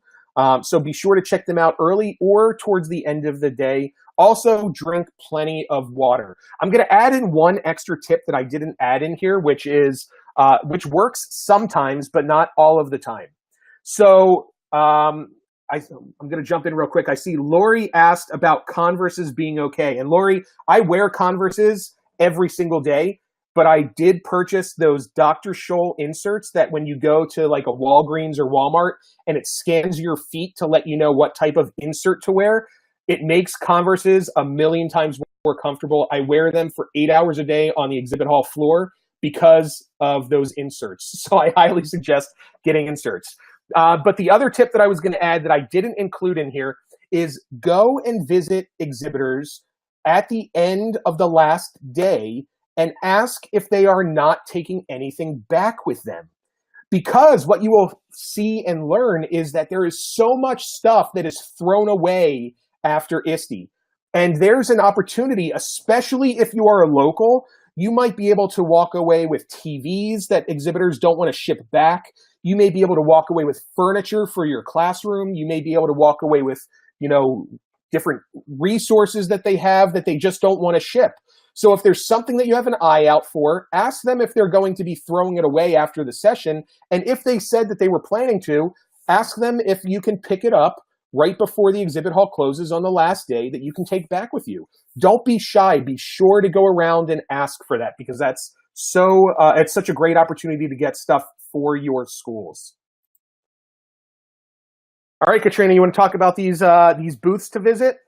So be sure to check them out early or towards the end of the day. Also, drink plenty of water. I'm going to add in one extra tip that I didn't add in here, which works sometimes, but not all of the time. So I'm going to jump in real quick. I see Lori asked about Converses being okay. And Lori, I wear Converses every single day, but I did purchase those Dr. Scholl inserts that when you go to like a Walgreens or Walmart and it scans your feet to let you know what type of insert to wear, it makes Converses a million times more comfortable. I wear them for 8 hours a day on the exhibit hall floor because of those inserts. So I highly suggest getting inserts. But the other tip that I was going to add that I didn't include in here is go and visit exhibitors at the end of the last day and ask if they are not taking anything back with them. Because what you will see and learn is that there is so much stuff that is thrown away after ISTE. And there's an opportunity, especially if you are a local, you might be able to walk away with TVs that exhibitors don't want to ship back. You may be able to walk away with furniture for your classroom. You may be able to walk away with, different resources that they have that they just don't want to ship. So if there's something that you have an eye out for, ask them if they're going to be throwing it away after the session. And if they said that they were planning to, ask them if you can pick it up right before the exhibit hall closes on the last day that you can take back with you. Don't be shy. Be sure to go around and ask for that because that's it's such a great opportunity to get stuff for your schools. All right, Katrina, you want to talk about these booths to visit?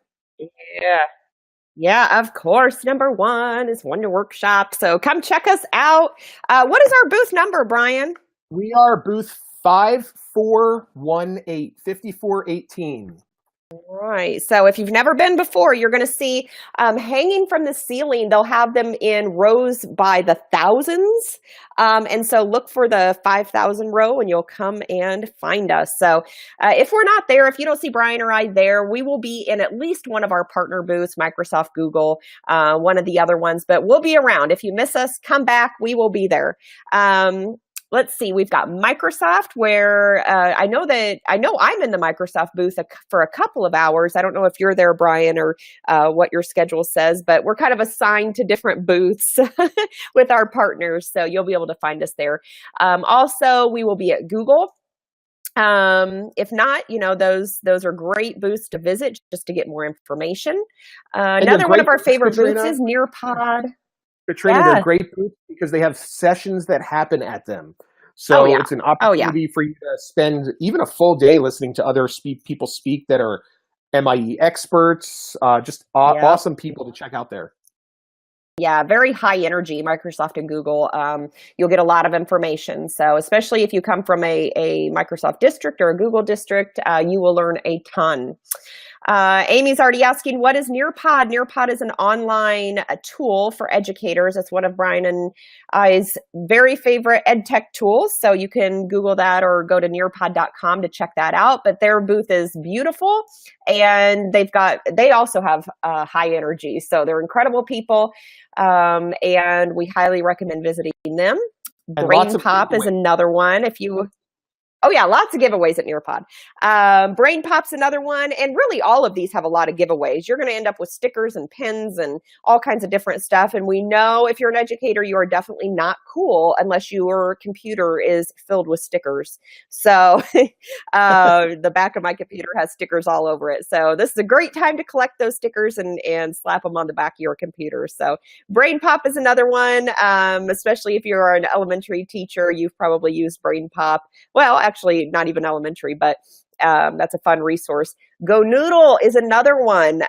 Yeah, of course. Number one is Wonder Workshop. So come check us out. What is our booth number, Brian? We are booth 5418, 5418. Right. So if you've never been before, you're going to see hanging from the ceiling. They'll have them in rows by the thousands. And so look for the 5,000 row and you'll come and find us. So if we're not there, if you don't see Brian or I there, we will be in at least one of our partner booths, Microsoft, Google, one of the other ones, but we'll be around. If you miss us, come back. We will be there. Let's see, we've got Microsoft where I know I'm in the Microsoft booth for a couple of hours. I don't know if you're there, Brian, or what your schedule says, but we're kind of assigned to different booths with our partners. So you'll be able to find us there. Also, we will be at Google. If not, those are great booths to visit just to get more information. Another one of our favorite booths is Nearpod. Katrina, they're great booths because they have sessions that happen at them. So it's an opportunity for you to spend even a full day listening to other people speak that are MIE experts, awesome people to check out there. Yeah, very high energy, Microsoft and Google. You'll get a lot of information. So especially if you come from a Microsoft district or a Google district, you will learn a ton. Amy's already asking, what is Nearpod? Nearpod is an online tool for educators. It's one of Brian and I's very favorite ed tech tools. So you can Google that or go to nearpod.com to check that out. But their booth is beautiful and they also have high energy. So they're incredible people. And we highly recommend visiting them. Brain Pop is another one. Oh yeah, lots of giveaways at Nearpod. Brain Pop's another one. And really all of these have a lot of giveaways. You're going to end up with stickers and pins and all kinds of different stuff. And we know if you're an educator, you are definitely not cool unless your computer is filled with stickers. So the back of my computer has stickers all over it. So this is a great time to collect those stickers and slap them on the back of your computer. So Brain Pop is another one, especially if you're an elementary teacher, you've probably used Brain Pop. Well, actually not even elementary, but that's a fun resource. Go Noodle is another one.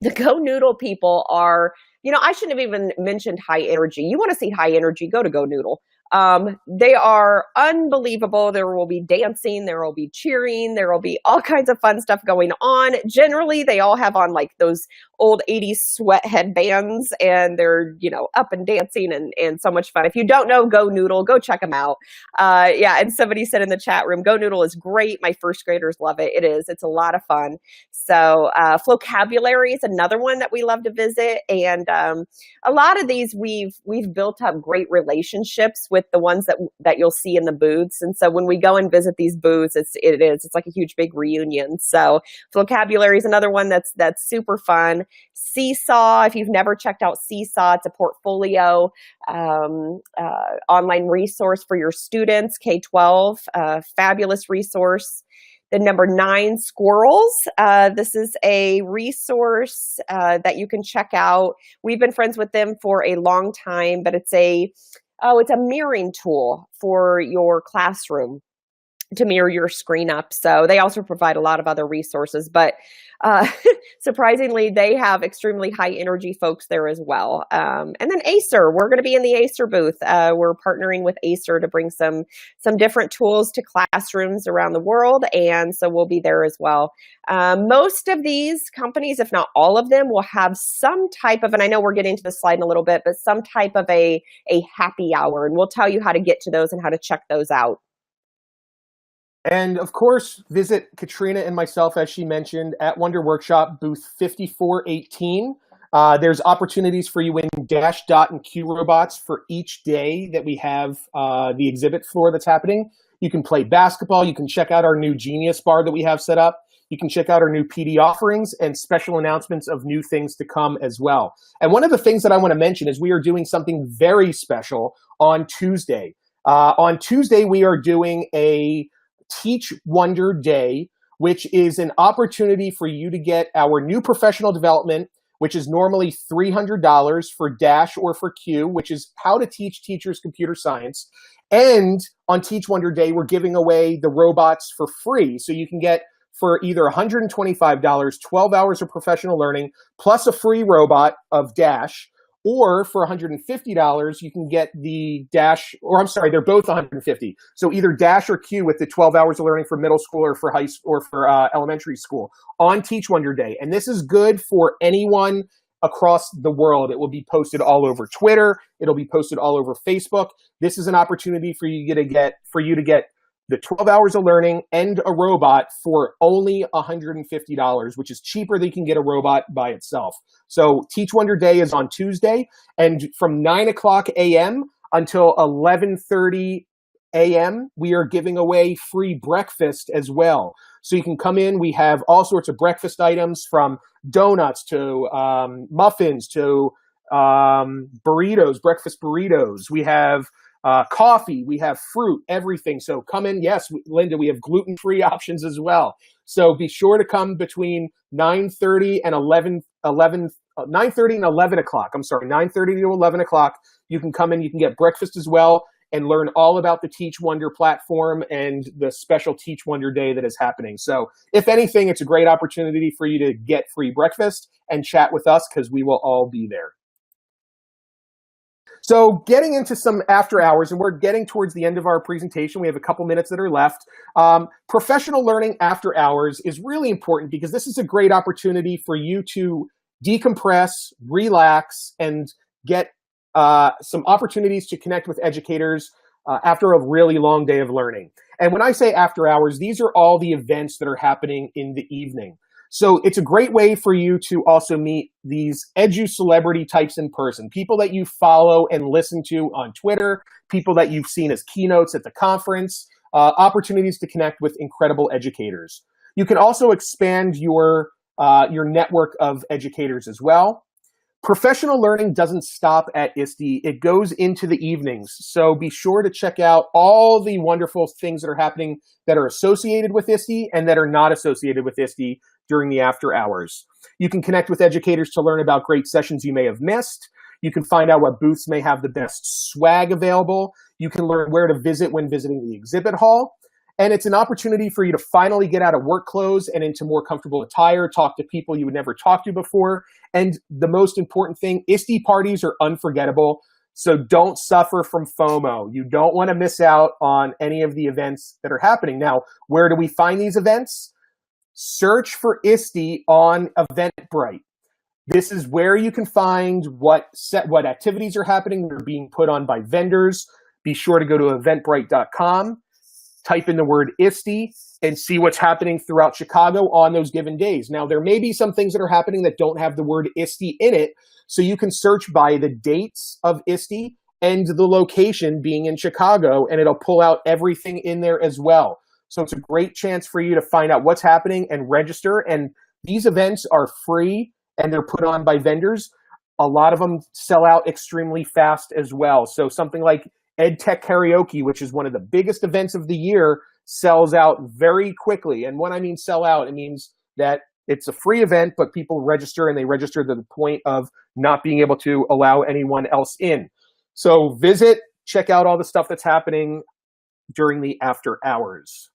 The Go Noodle people are, I shouldn't have even mentioned high energy. You want to see high energy, go to Go Noodle. They are unbelievable. There will be dancing, there will be cheering, there will be all kinds of fun stuff going on. Generally, they all have on like those old 80s sweat headbands, and they're, up and dancing and so much fun. If you don't know Go Noodle, go check them out. Yeah, and somebody said in the chat room, Go Noodle is great. My first graders love it. It is. It's a lot of fun. So Vocabulary is another one that we love to visit. And a lot of these, we've built up great relationships with the ones that you'll see in the booths. And so when we go and visit these booths, it's like a huge big reunion. So Vocabulary is another one that's super fun. Seesaw, if you've never checked out Seesaw, it's a portfolio online resource for your students, K-12, fabulous resource. The number 9, Squirrels. This is a resource that you can check out. We've been friends with them for a long time, but it's a mirroring tool for your classroom to mirror your screen up. So they also provide a lot of other resources, but surprisingly, they have extremely high energy folks there as well. And then Acer, we're going to be in the Acer booth. We're partnering with Acer to bring some different tools to classrooms around the world, and so we'll be there as well. Most of these companies, if not all of them, will have some type of, and I know we're getting to the slide in a little bit, but some type of a happy hour, and we'll tell you how to get to those and how to check those out. And of course, visit Katrina and myself, as she mentioned, at Wonder Workshop, booth 5418. There's opportunities for you in Dash, Dot, and Q robots for each day that we have the exhibit floor that's happening. You can play basketball. You can check out our new Genius Bar that we have set up. You can check out our new PD offerings and special announcements of new things to come as well. And one of the things that I want to mention is we are doing something very special on Tuesday. On Tuesday, we are doing a Teach Wonder Day, which is an opportunity for you to get our new professional development, which is normally $300 for Dash or for Q, which is how to teach teachers computer science. And on Teach Wonder Day, we're giving away the robots for free. So you can get for either $125, 12 hours of professional learning, plus a free robot of Dash, or for $150, you can get the Dash, or I'm sorry, they're both $150. So either Dash or Q with the 12 hours of learning for middle school or for high school or for elementary school on Teach Wonder Day. And this is good for anyone across the world. It will be posted all over Twitter. It'll be posted all over Facebook. This is an opportunity for you to get the 12 hours of learning and a robot for only $150, which is cheaper than you can get a robot by itself. So Teach Wonder Day is on Tuesday, and from 9 o'clock a.m. until 11:30 a.m., we are giving away free breakfast as well. So you can come in. We have all sorts of breakfast items, from donuts to muffins to burritos, breakfast burritos. We have coffee, we have fruit, everything. So come in. Yes, Linda, we have gluten-free options as well. So be sure to come between 9:30 and 9:30 and 11 o'clock. I'm sorry, 9:30 to 11 o'clock. You can come in, you can get breakfast as well, and learn all about the Teach Wonder platform and the special Teach Wonder Day that is happening. So if anything, it's a great opportunity for you to get free breakfast and chat with us, because we will all be there. So getting into some after hours, and we're getting towards the end of our presentation. We have a couple minutes that are left. Professional learning after hours is really important, because this is a great opportunity for you to decompress, relax, and get some opportunities to connect with educators after a really long day of learning. And when I say after hours, these are all the events that are happening in the evening. So it's a great way for you to also meet these edu celebrity types in person, people that you follow and listen to on Twitter, people that you've seen as keynotes at the conference, opportunities to connect with incredible educators. You can also expand your network of educators as well. Professional learning doesn't stop at ISTE. It goes into the evenings. So be sure to check out all the wonderful things that are happening that are associated with ISTE and that are not associated with ISTE during the after hours. You can connect with educators to learn about great sessions you may have missed. You can find out what booths may have the best swag available. You can learn where to visit when visiting the exhibit hall. And it's an opportunity for you to finally get out of work clothes and into more comfortable attire, talk to people you would never talk to before. And the most important thing, ISTE parties are unforgettable. So don't suffer from FOMO. You don't want to miss out on any of the events that are happening. Now, where do we find these events? Search for ISTE on Eventbrite. This is where you can find what activities are happening that are being put on by vendors. Be sure to go to eventbrite.com, type in the word ISTE, and see what's happening throughout Chicago on those given days. Now, there may be some things that are happening that don't have the word ISTE in it, so you can search by the dates of ISTE and the location being in Chicago, and it'll pull out everything in there as well. So it's a great chance for you to find out what's happening and register. And these events are free, and they're put on by vendors. A lot of them sell out extremely fast as well. So something like EdTech Karaoke, which is one of the biggest events of the year, sells out very quickly. And when I mean sell out, it means that it's a free event, but people register, and they register to the point of not being able to allow anyone else in. So visit, check out all the stuff that's happening during the after hours.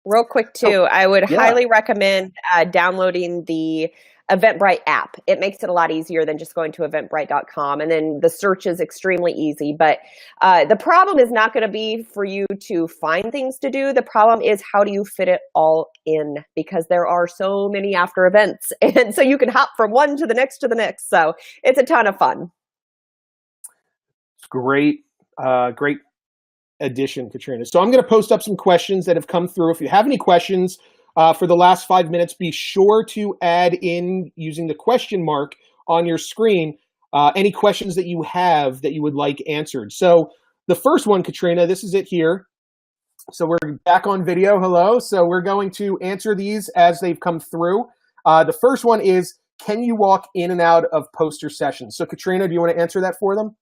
Real quick too, I would highly recommend downloading the Eventbrite app. It makes it a lot easier than just going to eventbrite.com, and then the search is extremely easy. But the problem is not going to be for you to find things to do. The problem is, how do you fit it all in? Because there are so many after events, and so you can hop from one to the next to the next. So it's a ton of fun. It's great, great addition, Katrina. So I'm going to post up some questions that have come through. If you have any questions for the last 5 minutes, be sure to add in, using the question mark on your screen, any questions that you have that you would like answered. So the first one, Katrina, this is it here. So we're back on video. Hello. So we're going to answer these as they've come through. The first one is, can you walk in and out of poster sessions? So Katrina, do you want to answer that for them?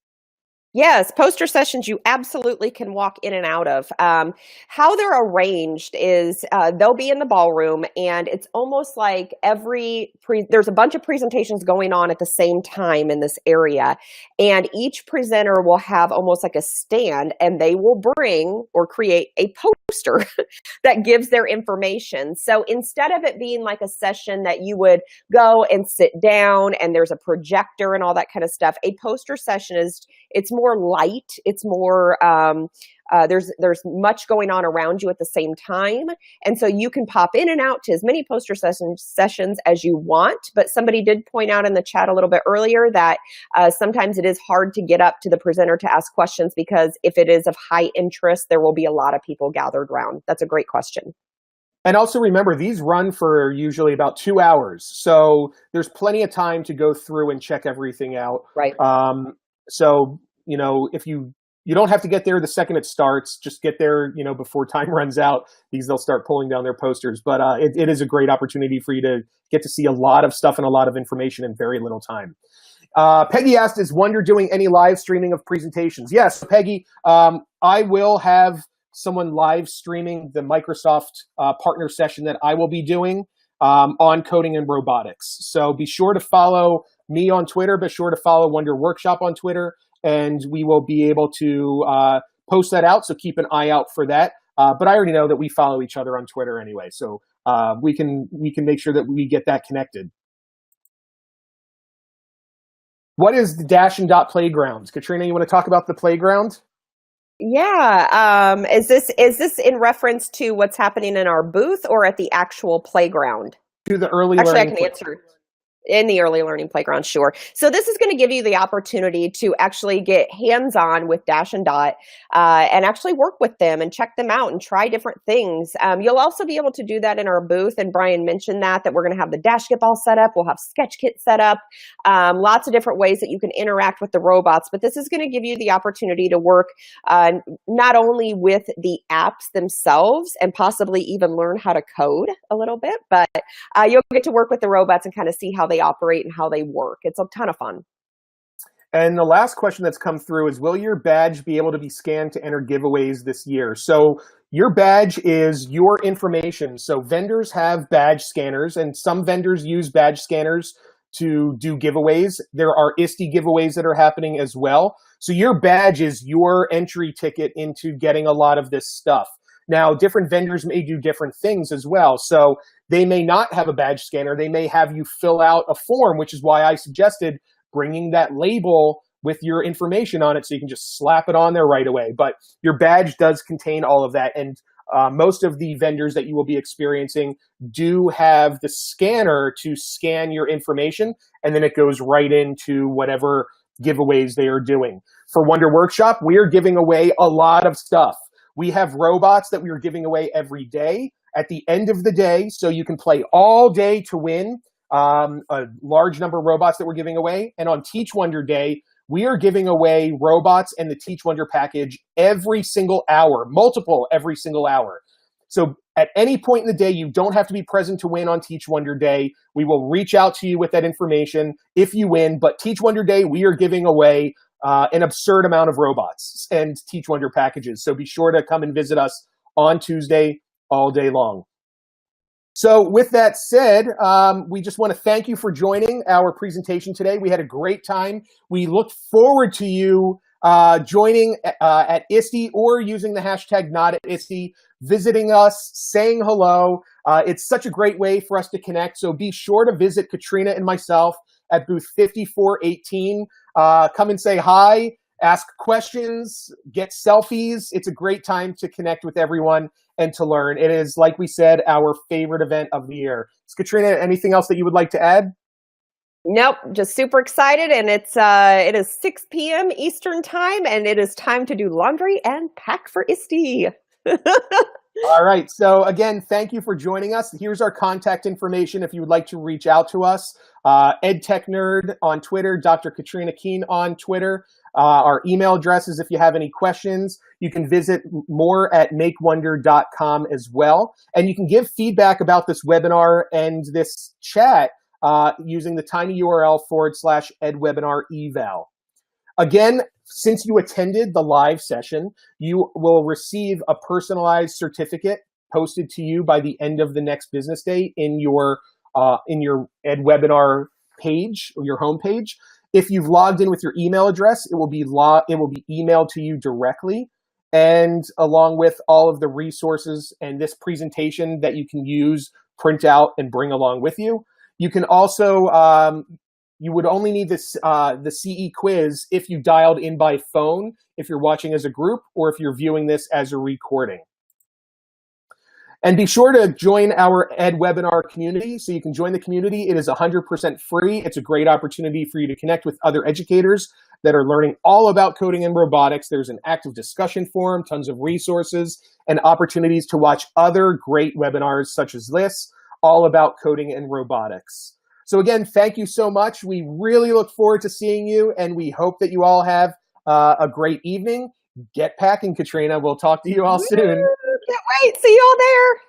Yes, poster sessions you absolutely can walk in and out of. How they're arranged is they'll be in the ballroom, and it's almost like there's a bunch of presentations going on at the same time in this area, and each presenter will have almost like a stand, and they will bring or create a poster that gives their information. So instead of it being like a session that you would go and sit down and there's a projector and all that kind of stuff, a poster session it's more light. It's more, there's much going on around you at the same time. And so you can pop in and out to as many poster sessions as you want. But somebody did point out in the chat a little bit earlier that sometimes it is hard to get up to the presenter to ask questions, because if it is of high interest, there will be a lot of people gathered around. That's a great question. And also remember, these run for usually about 2 hours. So there's plenty of time to go through and check everything out. Right. So, you know, if you don't have to get there the second it starts, just get there, you know, before time runs out, because they'll start pulling down their posters. But it is a great opportunity for you to get to see a lot of stuff and a lot of information in very little time. Peggy asked, is Wonder doing any live streaming of presentations? Yes, Peggy, I will have someone live streaming the Microsoft partner session that I will be doing on coding and robotics. So be sure to follow me on Twitter, be sure to follow Wonder Workshop on Twitter, and we will be able to post that out. So keep an eye out for that. But I already know that we follow each other on Twitter anyway, so we can make sure that we get that connected. What is the Dash and Dot Playgrounds? Katrina, you want to talk about the playground? Yeah. Is this in reference to what's happening in our booth or at the actual playground? To the early Actually, learning. I can answer. In the early learning playground, sure. So this is going to give you the opportunity to actually get hands-on with Dash and Dot and actually work with them and check them out and try different things. You'll also be able to do that in our booth, and Brian mentioned that we're going to have the Dash Skip all set up. We'll have SketchKit set up, lots of different ways that you can interact with the robots. But this is going to give you the opportunity to work not only with the apps themselves and possibly even learn how to code a little bit, but you'll get to work with the robots and kind of see how they operate and how they work. It's a ton of fun. And the last question that's come through is, will your badge be able to be scanned to enter giveaways this year? So your badge is your information. So vendors have badge scanners, and some vendors use badge scanners to do giveaways. There are ISTE giveaways that are happening as well. So your badge is your entry ticket into getting a lot of this stuff. Now, different vendors may do different things as well. So they may not have a badge scanner. They may have you fill out a form, which is why I suggested bringing that label with your information on it, so you can just slap it on there right away. But your badge does contain all of that, and most of the vendors that you will be experiencing do have the scanner to scan your information, and then it goes right into whatever giveaways they are doing. For Wonder Workshop, we are giving away a lot of stuff. We have robots that we are giving away every day at the end of the day, so you can play all day to win a large number of robots that we're giving away. And on Teach Wonder Day, we are giving away robots and the Teach Wonder package every single hour, multiple every single hour. So at any point in the day, you don't have to be present to win on Teach Wonder Day. We will reach out to you with that information if you win. But Teach Wonder Day, we are giving away an absurd amount of robots and Teach Wonder packages. So be sure to come and visit us on Tuesday all day long. So with that said, we just want to thank you for joining our presentation today. We had a great time. We look forward to you joining at ISTE or using the hashtag not at ISTE, visiting us, saying hello. It's such a great way for us to connect. So be sure to visit Katrina and myself at booth 5418. Come and say hi, ask questions, get selfies. It's a great time to connect with everyone and to learn. It is, like we said, our favorite event of the year. Katrina, anything else that you would like to add? Nope, just super excited, and it is 6 p.m. Eastern time, and it is time to do laundry and pack for ISTE. All right. So again, thank you for joining us. Here's our contact information if you would like to reach out to us. EdTechNerd on Twitter, Dr. Katrina Keane on Twitter. Our email address is if you have any questions. You can visit more at makewonder.com as well. And you can give feedback about this webinar and this chat using the tiny URL /edwebinareval. Again, since you attended the live session, you will receive a personalized certificate posted to you by the end of the next business day in your EdWebinar page or your homepage. If you've logged in with your email address, it will be emailed to you directly, and along with all of the resources and this presentation that you can use, print out, and bring along with you. You can also you would only need this the CE quiz if you dialed in by phone, if you're watching as a group, or if you're viewing this as a recording. And be sure to join our EdWebinar community. So you can join the community. It is 100% free. It's a great opportunity for you to connect with other educators that are learning all about coding and robotics. There's an active discussion forum, tons of resources, and opportunities to watch other great webinars such as this, all about coding and robotics. So again, thank you so much. We really look forward to seeing you, and we hope that you all have a great evening. Get packing, Katrina. We'll talk to you all soon. Can't wait. See you all there.